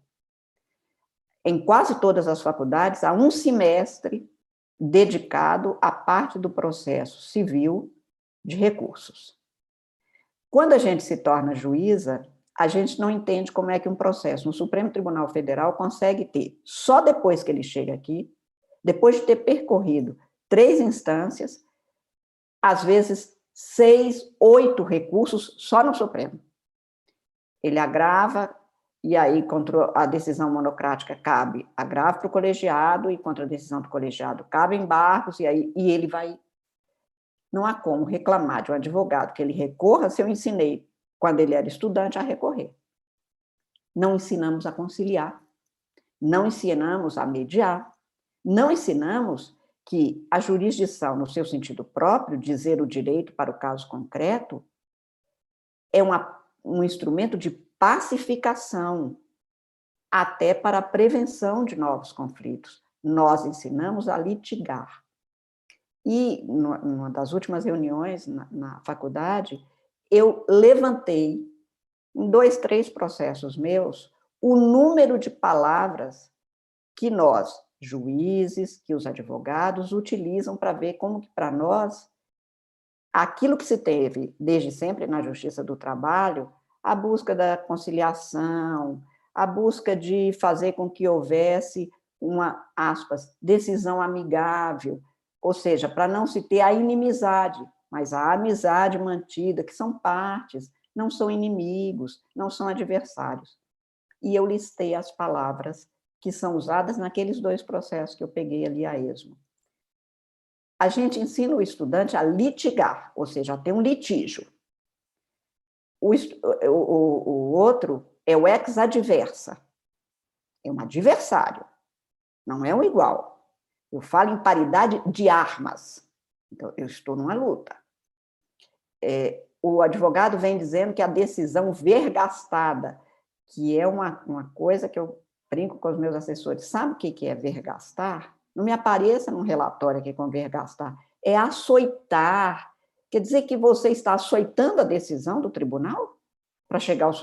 Em quase todas as faculdades, há um semestre dedicado à parte do processo civil de recursos. Quando a gente se torna juíza, a gente não entende como é que um processo no Supremo Tribunal Federal consegue ter, só depois que ele chega aqui, depois de ter percorrido 3 instâncias, às vezes 6, 8 recursos só no Supremo. Ele agrava, e aí contra a decisão monocrática cabe agravo para o colegiado, e contra a decisão do colegiado cabe embargos, e ele vai... Não há como reclamar de um advogado que ele recorra se eu ensinei, quando ele era estudante, a recorrer. Não ensinamos a conciliar, não ensinamos a mediar, não ensinamos que a jurisdição, no seu sentido próprio, dizer o direito para o caso concreto, é um instrumento de pacificação, até para a prevenção de novos conflitos. Nós ensinamos a litigar. E, numa das últimas reuniões na faculdade, eu levantei, em 2, 3 processos meus, o número de palavras que nós, juízes, que os advogados utilizam para ver como que, para nós, aquilo que se teve desde sempre na Justiça do Trabalho, a busca da conciliação, a busca de fazer com que houvesse uma, aspas, decisão amigável, ou seja, para não se ter a inimizade, mas a amizade mantida, que são partes, não são inimigos, não são adversários. E eu listei as palavras que são usadas naqueles 2 processos que eu peguei ali a esmo. A gente ensina o estudante a litigar, ou seja, a ter um litígio. O outro é o ex-adversa, é um adversário, não é um igual. Eu falo em paridade de armas, então eu estou numa luta. O advogado vem dizendo que a decisão vergastada, que é uma coisa que eu brinco com os meus assessores, sabe o que é vergastar? Não me apareça num relatório aqui com vergastar, é açoitar. Quer dizer que você está açoitando a decisão do tribunal para chegar ao...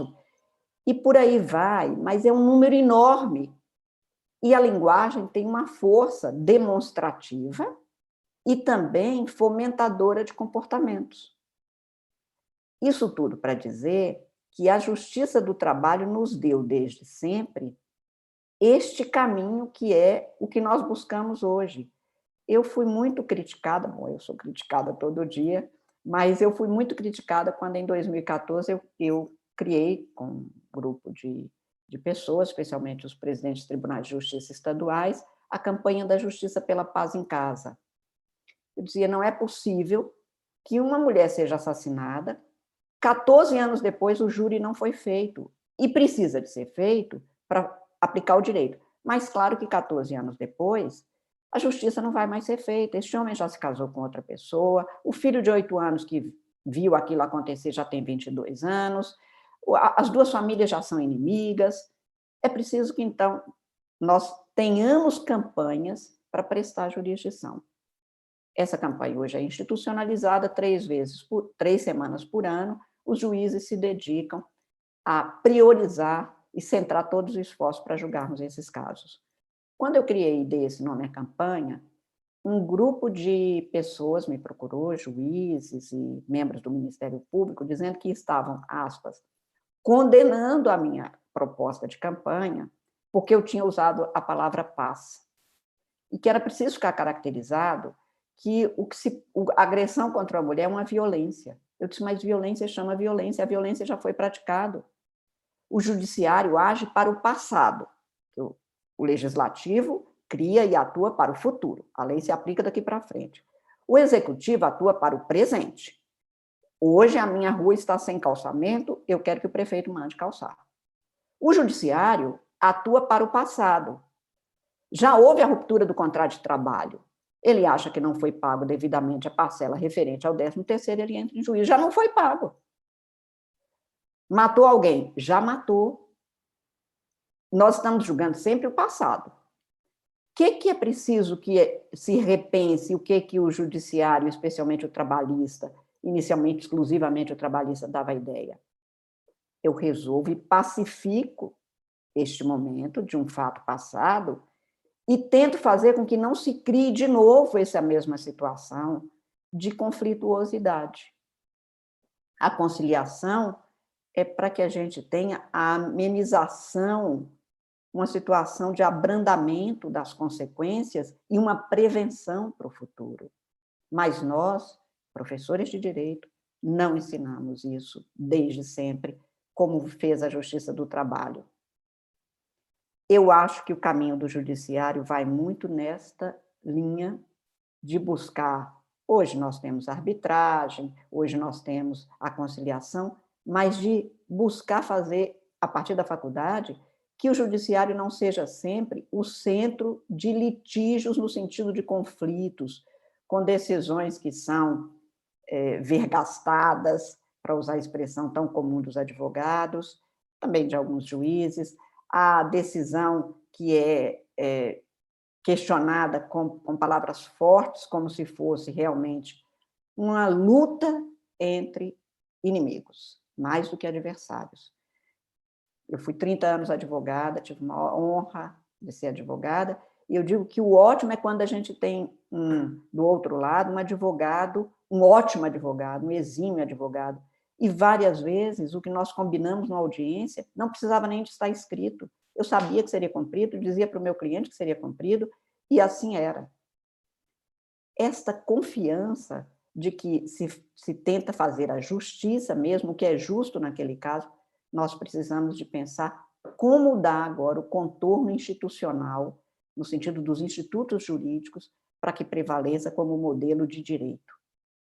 E por aí vai, mas é um número enorme. E a linguagem tem uma força demonstrativa e também fomentadora de comportamentos. Isso tudo para dizer que a justiça do trabalho nos deu, desde sempre, este caminho que é o que nós buscamos hoje. Eu fui muito criticada, bom, eu sou criticada todo dia, mas eu fui muito criticada quando, em 2014, eu criei, com um grupo de pessoas, especialmente os presidentes de tribunais de justiça estaduais, a campanha da Justiça pela Paz em Casa. Eu dizia, não é possível que uma mulher seja assassinada, 14 anos depois o júri não foi feito, e precisa de ser feito para aplicar o direito. Mas, claro que 14 anos depois, a justiça não vai mais ser feita. Este homem já se casou com outra pessoa, o filho de 8 anos que viu aquilo acontecer já tem 22 anos, as duas famílias já são inimigas. É preciso que, então, nós tenhamos campanhas para prestar jurisdição. Essa campanha hoje é institucionalizada 3 semanas por ano. Os juízes se dedicam a priorizar e centrar todos os esforços para julgarmos esses casos. Quando eu criei desse nome à campanha, um grupo de pessoas me procurou, juízes e membros do Ministério Público, dizendo que estavam, aspas, condenando a minha proposta de campanha porque eu tinha usado a palavra paz. E que era preciso ficar caracterizado que a agressão contra a mulher é uma violência. Eu disse, mas violência chama violência, a violência já foi praticada. O judiciário age para o passado. O legislativo cria e atua para o futuro. A lei se aplica daqui para frente. O executivo atua para o presente. Hoje a minha rua está sem calçamento, eu quero que o prefeito mande calçar. O judiciário atua para o passado. Já houve a ruptura do contrato de trabalho. Ele acha que não foi pago devidamente a parcela referente ao 13º, ele entra em juízo. Já não foi pago. Matou alguém? Já matou. Nós estamos julgando sempre o passado. O que é preciso que se repense, o que o judiciário, especialmente o trabalhista, inicialmente, exclusivamente o trabalhista, dava a ideia? Eu resolvo e pacifico este momento de um fato passado e tento fazer com que não se crie de novo essa mesma situação de conflituosidade. A conciliação é para que a gente tenha a amenização, uma situação de abrandamento das consequências e uma prevenção para o futuro. Mas nós, professores de direito, não ensinamos isso desde sempre, como fez a Justiça do Trabalho. Eu acho que o caminho do judiciário vai muito nesta linha de buscar. Hoje nós temos arbitragem, hoje nós temos a conciliação, mas de buscar fazer, a partir da faculdade, que o judiciário não seja sempre o centro de litígios no sentido de conflitos, com decisões que são vergastadas, para usar a expressão tão comum dos advogados, também de alguns juízes, a decisão que é questionada com palavras fortes, como se fosse realmente uma luta entre inimigos, mais do que adversários. Eu fui 30 anos advogada, tive uma honra de ser advogada, e eu digo que o ótimo é quando a gente tem, do outro lado, um advogado, um ótimo advogado, um exímio advogado, e várias vezes o que nós combinamos na audiência não precisava nem de estar escrito. Eu sabia que seria cumprido, dizia para o meu cliente que seria cumprido, e assim era. Esta confiança de que se tenta fazer a justiça mesmo, o que é justo naquele caso, nós precisamos de pensar como dar agora o contorno institucional, no sentido dos institutos jurídicos, para que prevaleça como modelo de direito.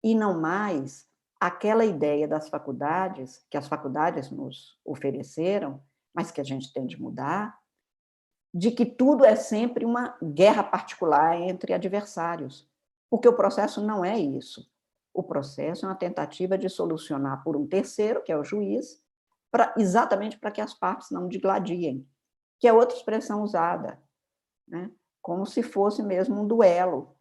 E não mais aquela ideia das faculdades, que as faculdades nos ofereceram, mas que a gente tem de mudar, de que tudo é sempre uma guerra particular entre adversários, porque o processo não é isso. O processo é uma tentativa de solucionar por um terceiro, que é o juiz, exatamente para que as partes não digladiem, que é outra expressão usada, né? Como se fosse mesmo um duelo.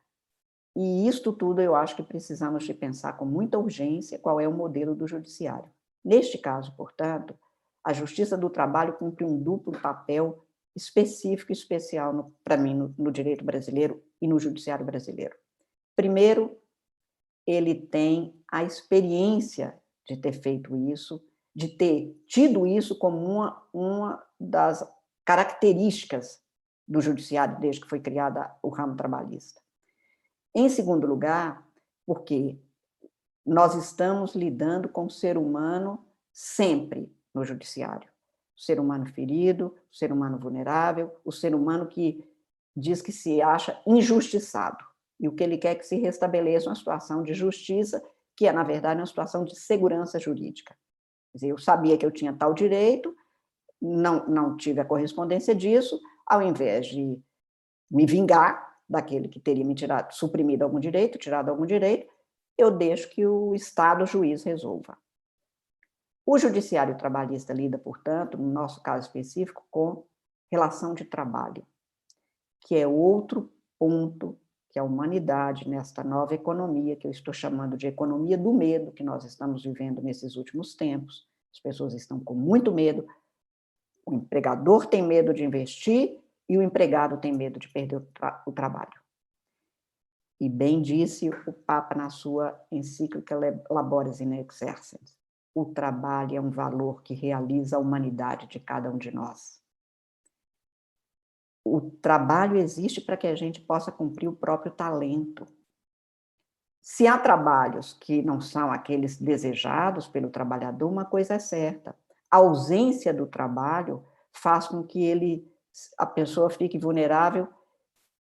E isto tudo eu acho que precisamos de pensar com muita urgência qual é o modelo do judiciário. Neste caso, portanto, a Justiça do Trabalho cumpre um duplo papel específico e especial para mim no direito brasileiro e no judiciário brasileiro. Primeiro, ele tem a experiência de ter feito isso, de ter tido isso como uma das características do judiciário desde que foi criada o ramo trabalhista. Em segundo lugar, porque nós estamos lidando com o ser humano sempre no judiciário. O ser humano ferido, o ser humano vulnerável, o ser humano que diz que se acha injustiçado. E o que ele quer é que se restabeleça uma situação de justiça, que é, na verdade, uma situação de segurança jurídica. Quer dizer, eu sabia que eu tinha tal direito, não tive a correspondência disso, ao invés de me vingar daquele que teria me suprimido algum direito, tirado algum direito, eu deixo que o Estado, o juiz, resolva. O judiciário trabalhista lida, portanto, no nosso caso específico, com relação de trabalho, que é outro ponto que a humanidade, nesta nova economia, que eu estou chamando de economia do medo, que nós estamos vivendo nesses últimos tempos, as pessoas estão com muito medo, o empregador tem medo de investir e o empregado tem medo de perder o trabalho. E bem disse o Papa na sua encíclica Laboris in Exercens: o trabalho é um valor que realiza a humanidade de cada um de nós. O trabalho existe para que a gente possa cumprir o próprio talento. Se há trabalhos que não são aqueles desejados pelo trabalhador, uma coisa é certa: a ausência do trabalho faz com que a pessoa fique vulnerável,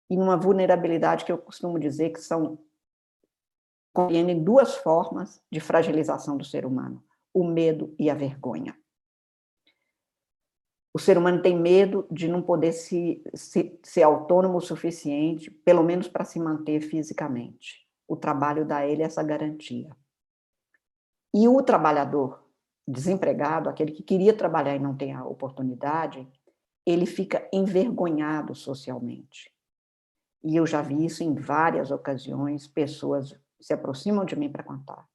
e numa vulnerabilidade que eu costumo dizer que compreendem duas formas de fragilização do ser humano: o medo e a vergonha. O ser humano tem medo de não poder ser autônomo o suficiente, pelo menos para se manter fisicamente. O trabalho dá a ele essa garantia. E o trabalhador desempregado, aquele que queria trabalhar e não tem a oportunidade, ele fica envergonhado socialmente. E eu já vi isso em várias ocasiões, pessoas se aproximam de mim para contar.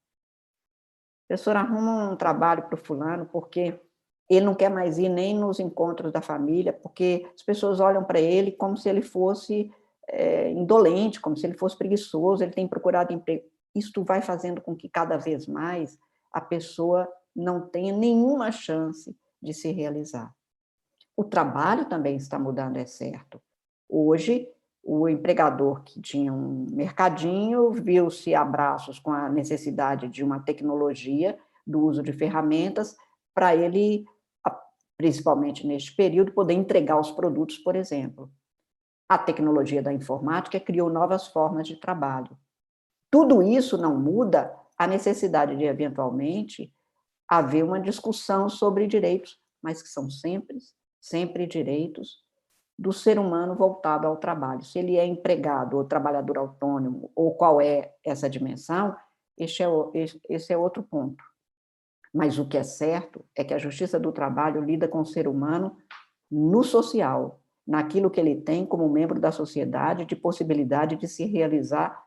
Professora, arruma um trabalho para o fulano, porque ele não quer mais ir nem nos encontros da família, porque as pessoas olham para ele como se ele fosse indolente, como se ele fosse preguiçoso, ele tem procurado emprego. Isto vai fazendo com que cada vez mais a pessoa não tenha nenhuma chance de se realizar. O trabalho também está mudando, é certo. Hoje, o empregador que tinha um mercadinho viu-se a braços com a necessidade de uma tecnologia, do uso de ferramentas, para ele, principalmente neste período, poder entregar os produtos, por exemplo. A tecnologia da informática criou novas formas de trabalho. Tudo isso não muda a necessidade de, eventualmente, haver uma discussão sobre direitos, mas que são sempre direitos do ser humano voltado ao trabalho. Se ele é empregado ou trabalhador autônomo, ou qual é essa dimensão, esse é outro ponto. Mas o que é certo é que a justiça do trabalho lida com o ser humano no social, naquilo que ele tem como membro da sociedade, de possibilidade de se realizar,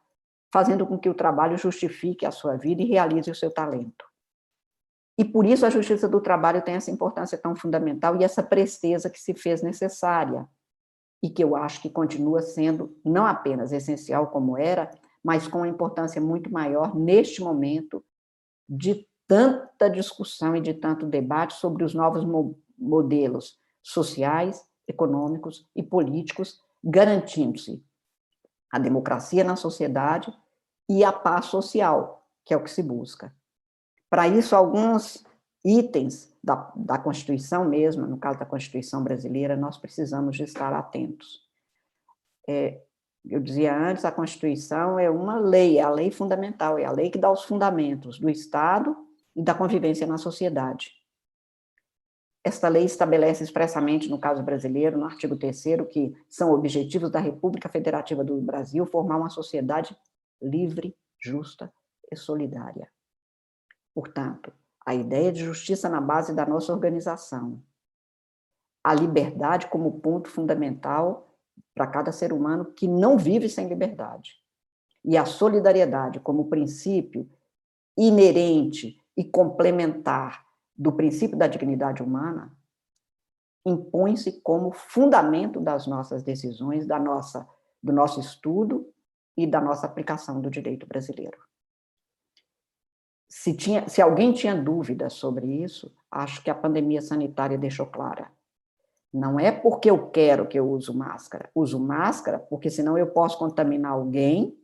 fazendo com que o trabalho justifique a sua vida e realize o seu talento. E por isso a justiça do trabalho tem essa importância tão fundamental e essa presteza que se fez necessária, e que eu acho que continua sendo não apenas essencial como era, mas com uma importância muito maior neste momento de tanta discussão e de tanto debate sobre os novos modelos sociais, econômicos e políticos, garantindo-se a democracia na sociedade e a paz social, que é o que se busca. Para isso, alguns itens da Constituição mesmo, no caso da Constituição brasileira, nós precisamos de estar atentos. Eu dizia antes, a Constituição é uma lei, é a lei fundamental, é a lei que dá os fundamentos do Estado e da convivência na sociedade. Esta lei estabelece expressamente, no caso brasileiro, no artigo 3º, que são objetivos da República Federativa do Brasil formar uma sociedade livre, justa e solidária. Portanto, a ideia de justiça na base da nossa organização, a liberdade como ponto fundamental para cada ser humano que não vive sem liberdade, e a solidariedade como princípio inerente e complementar do princípio da dignidade humana, impõe-se como fundamento das nossas decisões, do nosso estudo e da nossa aplicação do direito brasileiro. Se alguém tinha dúvidas sobre isso, acho que a pandemia sanitária deixou clara. Não é porque eu quero que eu uso máscara porque senão eu posso contaminar alguém,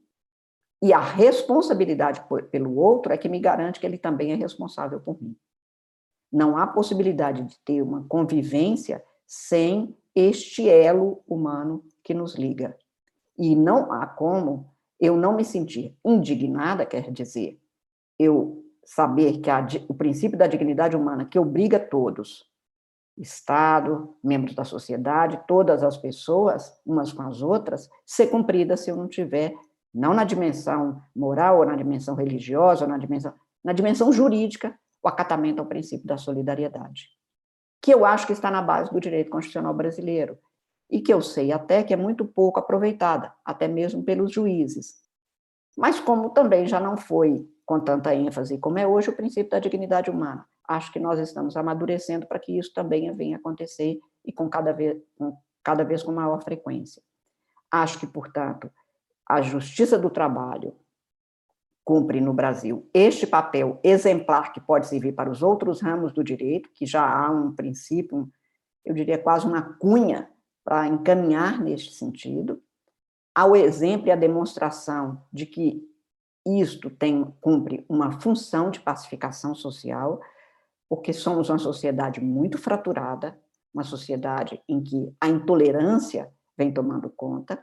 e a responsabilidade pelo outro é que me garante que ele também é responsável por mim. Não há possibilidade de ter uma convivência sem este elo humano que nos liga. E não há como eu não me sentir indignada, quer dizer, eu saber que o princípio da dignidade humana, que obriga todos, Estado, membros da sociedade, todas as pessoas, umas com as outras, ser cumprida se eu não tiver, não na dimensão moral, ou na dimensão religiosa, ou na dimensão jurídica, o acatamento ao princípio da solidariedade, que eu acho que está na base do direito constitucional brasileiro, e que eu sei até que é muito pouco aproveitada, até mesmo pelos juízes. Mas como também já não foi com tanta ênfase como é hoje o princípio da dignidade humana, acho que nós estamos amadurecendo para que isso também venha acontecer e cada vez com maior frequência. Acho que, portanto, a Justiça do Trabalho cumpre no Brasil este papel exemplar que pode servir para os outros ramos do direito, que já há um princípio, eu diria quase uma cunha para encaminhar neste sentido, ao exemplo e a demonstração de que isto cumpre uma função de pacificação social, porque somos uma sociedade muito fraturada, uma sociedade em que a intolerância vem tomando conta,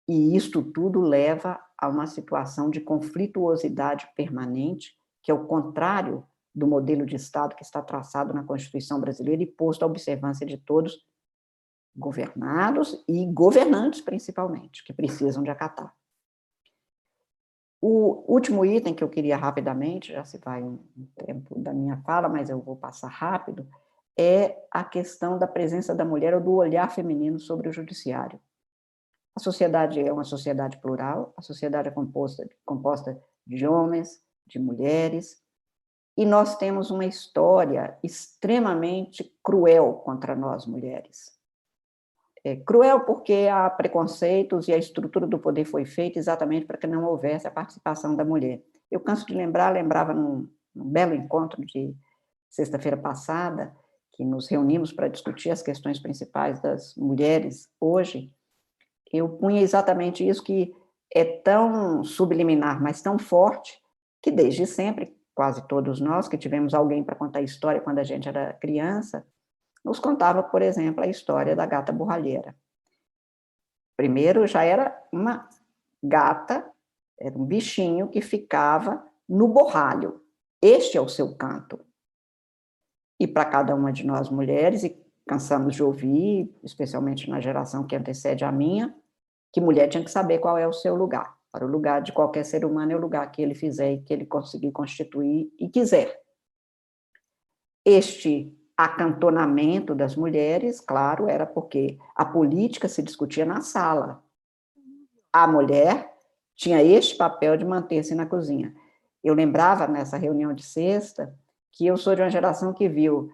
e isto tudo leva a uma situação de conflituosidade permanente, que é o contrário do modelo de Estado que está traçado na Constituição brasileira e posto à observância de todos, governados e governantes, principalmente, que precisam de acatar. O último item que eu queria rapidamente, já se vai um tempo da minha fala, mas eu vou passar rápido, é a questão da presença da mulher ou do olhar feminino sobre o judiciário. A sociedade é uma sociedade plural, a sociedade é composta de homens, de mulheres, e nós temos uma história extremamente cruel contra nós, mulheres. É cruel porque há preconceitos e a estrutura do poder foi feita exatamente para que não houvesse a participação da mulher. Eu canso de lembrava num belo encontro de sexta-feira passada, que nos reunimos para discutir as questões principais das mulheres hoje, eu punha exatamente isso, que é tão subliminar, mas tão forte, que desde sempre, quase todos nós que tivemos alguém para contar história quando a gente era criança, nos contava, por exemplo, a história da gata borralheira. Primeiro, já era uma gata, era um bichinho que ficava no borralho. Este é o seu canto. E para cada uma de nós mulheres, e cansamos de ouvir, especialmente na geração que antecede a minha, que mulher tinha que saber qual é o seu lugar. Para o lugar de qualquer ser humano é o lugar que ele fizer e que ele conseguir constituir e quiser. Este acantonamento das mulheres, claro, era porque a política se discutia na sala. A mulher tinha este papel de manter-se na cozinha. Eu lembrava, nessa reunião de sexta, que eu sou de uma geração que viu,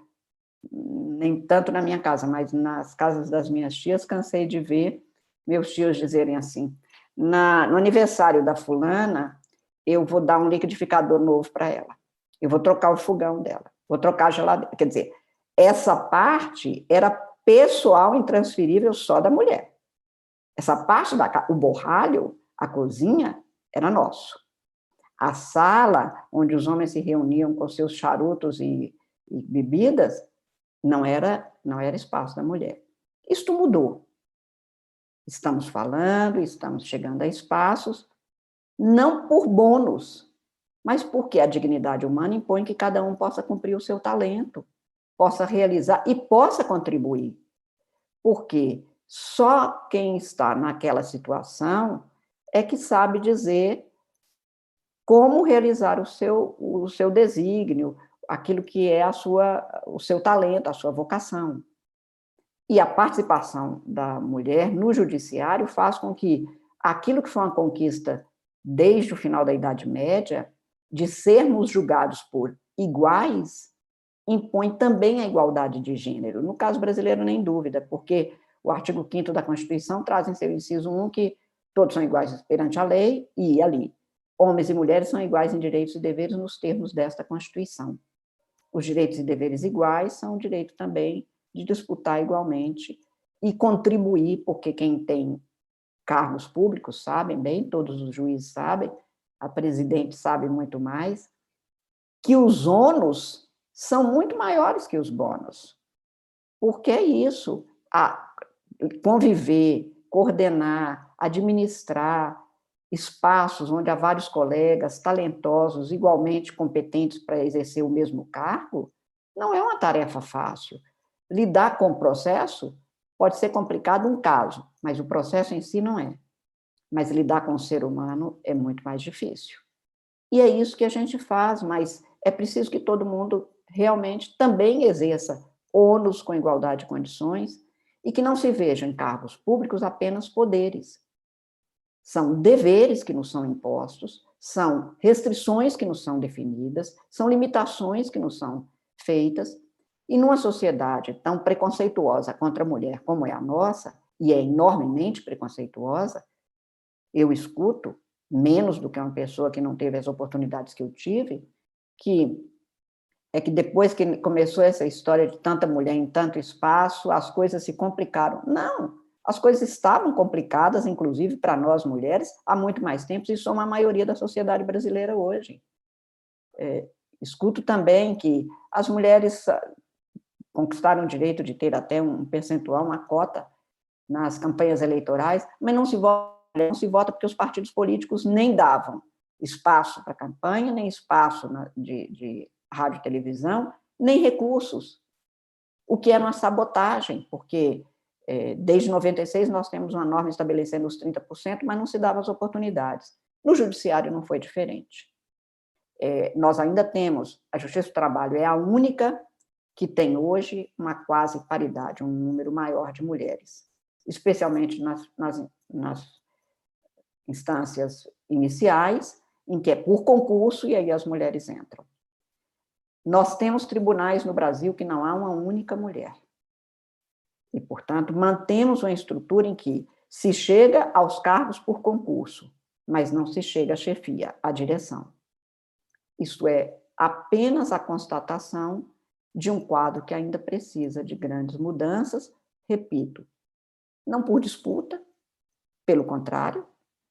nem tanto na minha casa, mas nas casas das minhas tias, cansei de ver meus tios dizerem assim, no aniversário da fulana, eu vou dar um liquidificador novo para ela, eu vou trocar o fogão dela, vou trocar a geladeira, quer dizer, essa parte era pessoal, intransferível só da mulher. Essa parte, o borralho, a cozinha, era nosso. A sala, onde os homens se reuniam com seus charutos e bebidas, não era espaço da mulher. Isto mudou. Estamos falando, estamos chegando a espaços, não por bônus, mas porque a dignidade humana impõe que cada um possa cumprir o seu talento, possa realizar e possa contribuir. Porque só quem está naquela situação é que sabe dizer como realizar o seu desígnio, aquilo que é o seu talento, a sua vocação. E a participação da mulher no judiciário faz com que aquilo que foi uma conquista desde o final da Idade Média, de sermos julgados por iguais, impõe também a igualdade de gênero. No caso brasileiro, nem dúvida, porque o artigo 5º da Constituição traz em seu inciso 1 que todos são iguais perante a lei, e ali, homens e mulheres são iguais em direitos e deveres nos termos desta Constituição. Os direitos e deveres iguais são o direito também de disputar igualmente e contribuir, porque quem tem cargos públicos sabem bem, todos os juízes sabem, a presidente sabe muito mais, que os ônus são muito maiores que os bônus. Porque é isso, conviver, coordenar, administrar espaços onde há vários colegas talentosos, igualmente competentes para exercer o mesmo cargo, não é uma tarefa fácil. Lidar com o processo pode ser complicado um caso, mas o processo em si não é. Mas lidar com o ser humano é muito mais difícil. E é isso que a gente faz, mas é preciso que todo mundo realmente também exerça ônus com igualdade de condições e que não se vejam em cargos públicos apenas poderes. São deveres que nos são impostos, são restrições que nos são definidas, são limitações que nos são feitas, e numa sociedade tão preconceituosa contra a mulher como é a nossa, e é enormemente preconceituosa, eu escuto, menos do que uma pessoa que não teve as oportunidades que eu tive, que depois que começou essa história de tanta mulher em tanto espaço, as coisas se complicaram. Não, as coisas estavam complicadas, inclusive para nós mulheres, há muito mais tempo, e somos a maioria da sociedade brasileira hoje. Escuto também que as mulheres conquistaram o direito de ter até um percentual, uma cota nas campanhas eleitorais, mas não se vota porque os partidos políticos nem davam espaço para campanha, nem espaço de rádio e televisão, nem recursos, o que era uma sabotagem, porque desde 96 nós temos uma norma estabelecendo os 30%, mas não se dava as oportunidades. No judiciário não foi diferente. Nós ainda temos, a Justiça do Trabalho é a única que tem hoje uma quase paridade, um número maior de mulheres, especialmente nas instâncias iniciais, em que é por concurso, e aí as mulheres entram. Nós temos tribunais no Brasil que não há uma única mulher. E, portanto, mantemos uma estrutura em que se chega aos cargos por concurso, mas não se chega à chefia, à direção. Isto é apenas a constatação de um quadro que ainda precisa de grandes mudanças, repito, não por disputa, pelo contrário,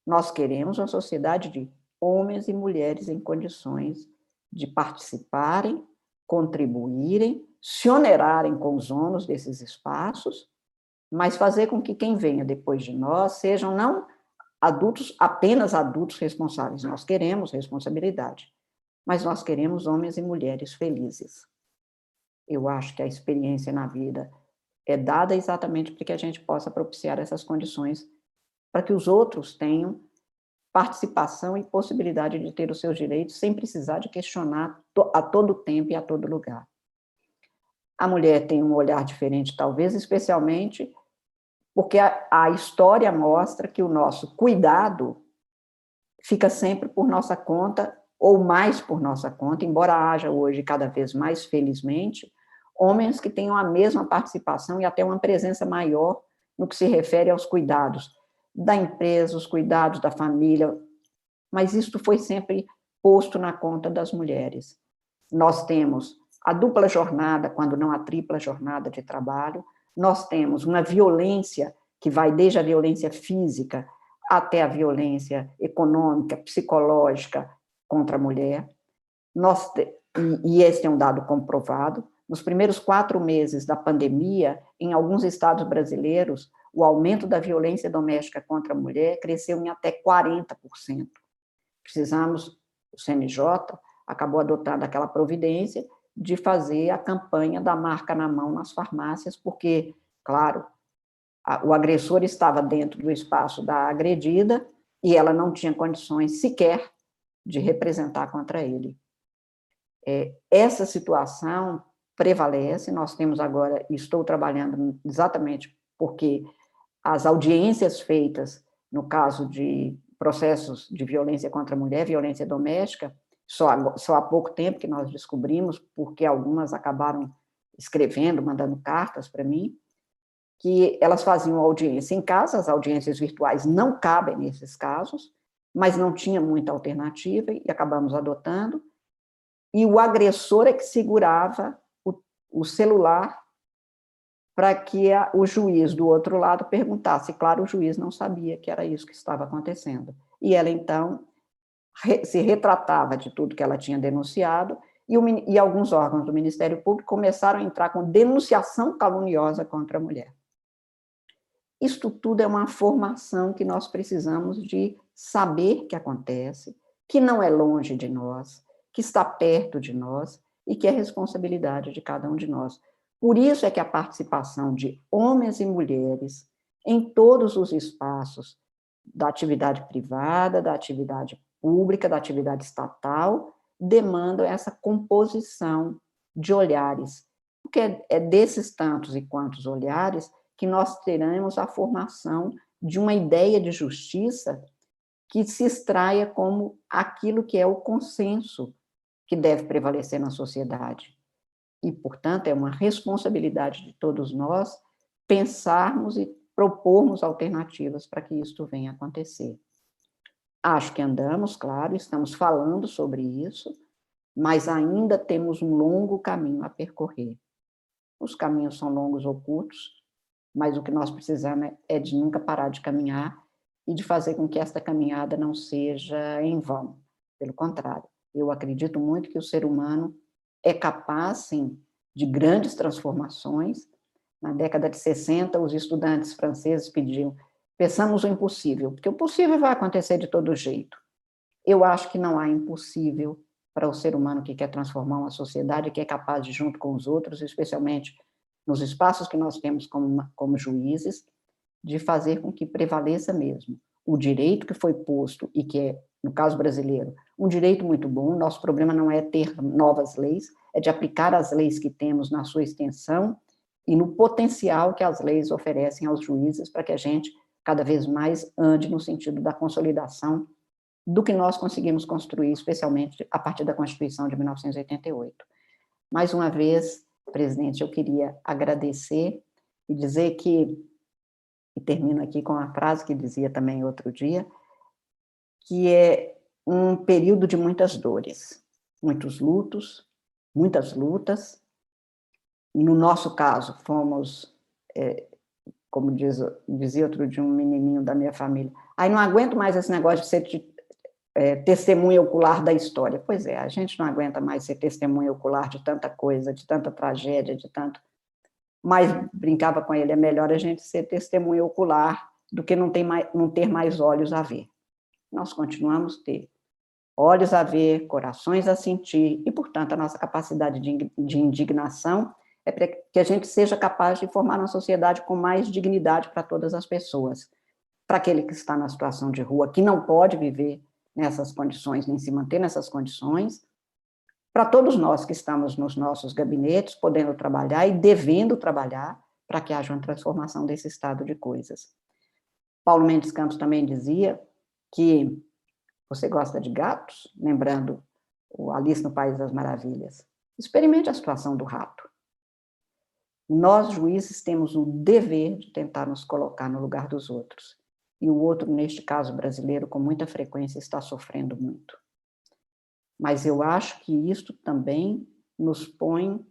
nós queremos uma sociedade de homens e mulheres em condições de participarem, contribuírem, se onerarem com os ônus desses espaços, mas fazer com que quem venha depois de nós sejam não adultos, apenas adultos responsáveis. Nós queremos responsabilidade, mas nós queremos homens e mulheres felizes. Eu acho que a experiência na vida é dada exatamente para que a gente possa propiciar essas condições para que os outros tenham participação e possibilidade de ter os seus direitos sem precisar de questionar a todo tempo e a todo lugar. A mulher tem um olhar diferente, talvez, especialmente porque a história mostra que o nosso cuidado fica sempre por nossa conta, ou mais por nossa conta, embora haja hoje, cada vez mais felizmente, homens que tenham a mesma participação e até uma presença maior no que se refere aos cuidados da empresa, os cuidados da família, mas isto foi sempre posto na conta das mulheres. Nós temos a dupla jornada, quando não a tripla jornada de trabalho, nós temos uma violência que vai desde a violência física até a violência econômica, psicológica contra a mulher. E esse é um dado comprovado. Nos primeiros 4 meses da pandemia, em alguns estados brasileiros, o aumento da violência doméstica contra a mulher cresceu em até 40%. O CNJ acabou adotando aquela providência de fazer a campanha da marca na mão nas farmácias, porque, claro, o agressor estava dentro do espaço da agredida e ela não tinha condições sequer de representar contra ele. Essa situação prevalece, nós temos agora, estou trabalhando exatamente porque as audiências feitas, no caso de processos de violência contra a mulher, violência doméstica, só há pouco tempo que nós descobrimos, porque algumas acabaram escrevendo, mandando cartas para mim, que elas faziam audiência em casa, as audiências virtuais não cabem nesses casos, mas não tinha muita alternativa e acabamos adotando, e o agressor é que segurava o celular para que o juiz do outro lado perguntasse. Claro, o juiz não sabia que era isso que estava acontecendo. E ela, então, se retratava de tudo que ela tinha denunciado, e alguns órgãos do Ministério Público começaram a entrar com denunciação caluniosa contra a mulher. Isto tudo é uma formação que nós precisamos de saber que acontece, que não é longe de nós, que está perto de nós e que é responsabilidade de cada um de nós. Por isso é que a participação de homens e mulheres em todos os espaços da atividade privada, da atividade pública, da atividade estatal, demandam essa composição de olhares, porque é desses tantos e quantos olhares que nós teremos a formação de uma ideia de justiça que se extraia como aquilo que é o consenso que deve prevalecer na sociedade. E, portanto, é uma responsabilidade de todos nós pensarmos e propormos alternativas para que isso venha a acontecer. Acho que andamos, claro, estamos falando sobre isso, mas ainda temos um longo caminho a percorrer. Os caminhos são longos ou curtos, mas o que nós precisamos é de nunca parar de caminhar e de fazer com que esta caminhada não seja em vão. Pelo contrário, eu acredito muito que o ser humano é capaz, sim, de grandes transformações. Na década de 60, os estudantes franceses pediam: pensamos o impossível, porque o possível vai acontecer de todo jeito. Eu acho que não há impossível para o ser humano que quer transformar uma sociedade, que é capaz de, junto com os outros, especialmente nos espaços que nós temos como juízes, de fazer com que prevaleça mesmo o direito que foi posto e que é, no caso brasileiro, um direito muito bom. Nosso problema não é ter novas leis, é de aplicar as leis que temos na sua extensão e no potencial que as leis oferecem aos juízes para que a gente cada vez mais ande no sentido da consolidação do que nós conseguimos construir, especialmente a partir da Constituição de 1988. Mais uma vez, presidente, eu queria agradecer e dizer que, e termino aqui com uma frase que dizia também outro dia, que é um período de muitas dores, muitos lutos, muitas lutas. No nosso caso, fomos, como dizia outro dia um menininho da minha família, aí não aguento mais esse negócio de ser testemunha ocular da história. Pois é, a gente não aguenta mais ser testemunha ocular de tanta coisa, de tanta tragédia, de tanto... Mas brincava com ele, é melhor a gente ser testemunha ocular do que não ter mais olhos a ver. Nós continuamos a ter olhos a ver, corações a sentir, e, portanto, a nossa capacidade de indignação é para que a gente seja capaz de formar uma sociedade com mais dignidade para todas as pessoas. Para aquele que está na situação de rua, que não pode viver nessas condições, nem se manter nessas condições, para todos nós que estamos nos nossos gabinetes, podendo trabalhar e devendo trabalhar para que haja uma transformação desse estado de coisas. Paulo Mendes Campos também dizia que você gosta de gatos, lembrando o Alice no País das Maravilhas. Experimente a situação do rato. Nós, juízes, temos o dever de tentar nos colocar no lugar dos outros. E o outro, neste caso brasileiro, com muita frequência, está sofrendo muito. Mas eu acho que isto também nos põe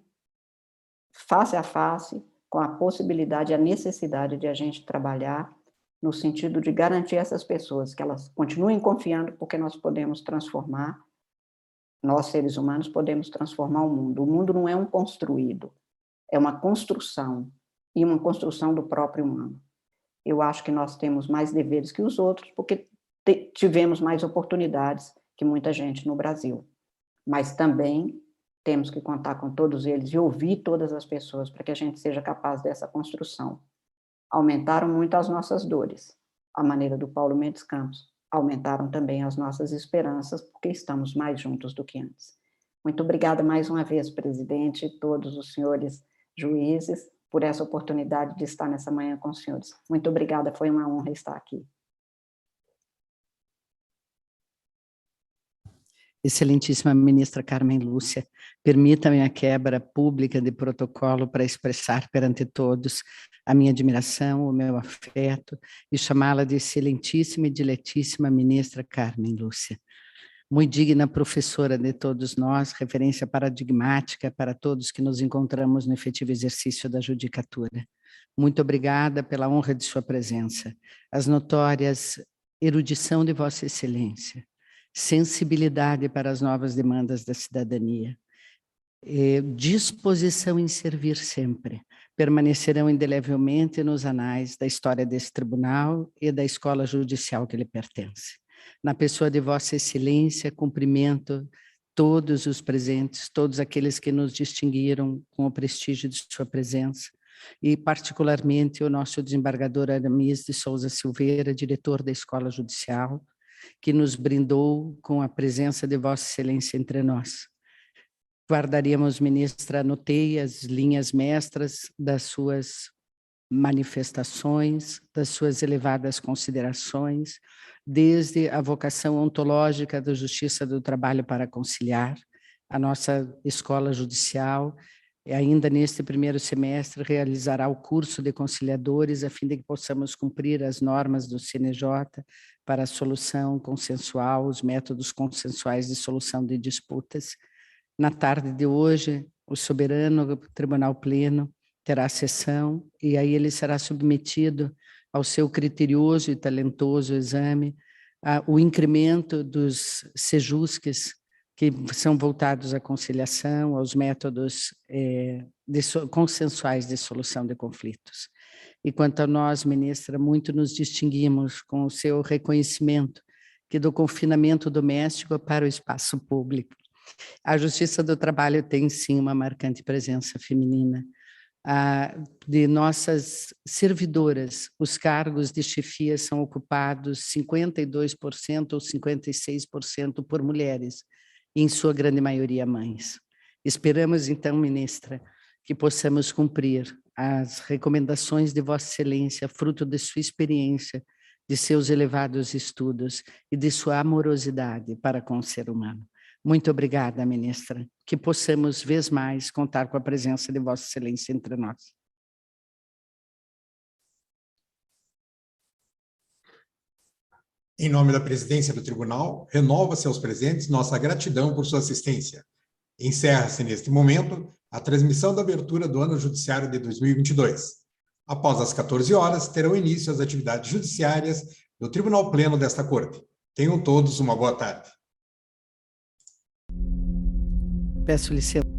face a face com a possibilidade e a necessidade de a gente trabalhar no sentido de garantir a essas pessoas que elas continuem confiando, porque nós podemos transformar, nós seres humanos podemos transformar o mundo. O mundo não é um construído, é uma construção, e uma construção do próprio humano. Eu acho que nós temos mais deveres que os outros, porque tivemos mais oportunidades que muita gente no Brasil. Mas também temos que contar com todos eles e ouvir todas as pessoas para que a gente seja capaz dessa construção. Aumentaram muito as nossas dores, à maneira do Paulo Mendes Campos. Aumentaram também as nossas esperanças, porque estamos mais juntos do que antes. Muito obrigada mais uma vez, presidente, e todos os senhores juízes, por essa oportunidade de estar nessa manhã com os senhores. Muito obrigada, foi uma honra estar aqui. Excelentíssima ministra Carmen Lúcia, permita-me a quebra pública de protocolo para expressar perante todos a minha admiração, o meu afeto e chamá-la de excelentíssima e diletíssima ministra Carmen Lúcia. Muito digna professora de todos nós, referência paradigmática para todos que nos encontramos no efetivo exercício da judicatura. Muito obrigada pela honra de sua presença, as notórias erudição de Vossa Excelência, sensibilidade para as novas demandas da cidadania, disposição em servir sempre, permanecerão indelevelmente nos anais da história desse tribunal e da escola judicial que lhe pertence. Na pessoa de Vossa Excelência, cumprimento todos os presentes, todos aqueles que nos distinguiram com o prestígio de sua presença, e particularmente o nosso desembargador Aramis de Souza Silveira, diretor da Escola Judicial, que nos brindou com a presença de Vossa Excelência entre nós. Guardaríamos, ministra, anotei as linhas mestras das suas manifestações, das suas elevadas considerações, desde a vocação ontológica da Justiça do Trabalho para conciliar, a nossa Escola Judicial, ainda neste primeiro semestre, realizará o curso de conciliadores, a fim de que possamos cumprir as normas do CNJ para a solução consensual, os métodos consensuais de solução de disputas. Na tarde de hoje, o soberano Tribunal Pleno terá sessão e aí ele será submetido ao seu criterioso e talentoso exame o incremento dos sejusques que são voltados à conciliação, aos métodos consensuais de solução de conflitos. E quanto a nós, ministra, muito nos distinguimos com o seu reconhecimento que do confinamento doméstico para o espaço público. A Justiça do Trabalho tem, sim, uma marcante presença feminina. De nossas servidoras, os cargos de chefia são ocupados 52% ou 56% por mulheres, em sua grande maioria mães. Esperamos, então, ministra, que possamos cumprir as recomendações de Vossa Excelência, fruto de sua experiência, de seus elevados estudos e de sua amorosidade para com o ser humano. Muito obrigada, ministra, que possamos, vez mais, contar com a presença de Vossa Excelência entre nós. Em nome da presidência do tribunal, renova-se aos presentes nossa gratidão por sua assistência. Encerra-se, neste momento, a transmissão da abertura do ano judiciário de 2022. Após as 14 horas, terão início as atividades judiciárias do Tribunal Pleno desta Corte. Tenham todos uma boa tarde. Peço licença.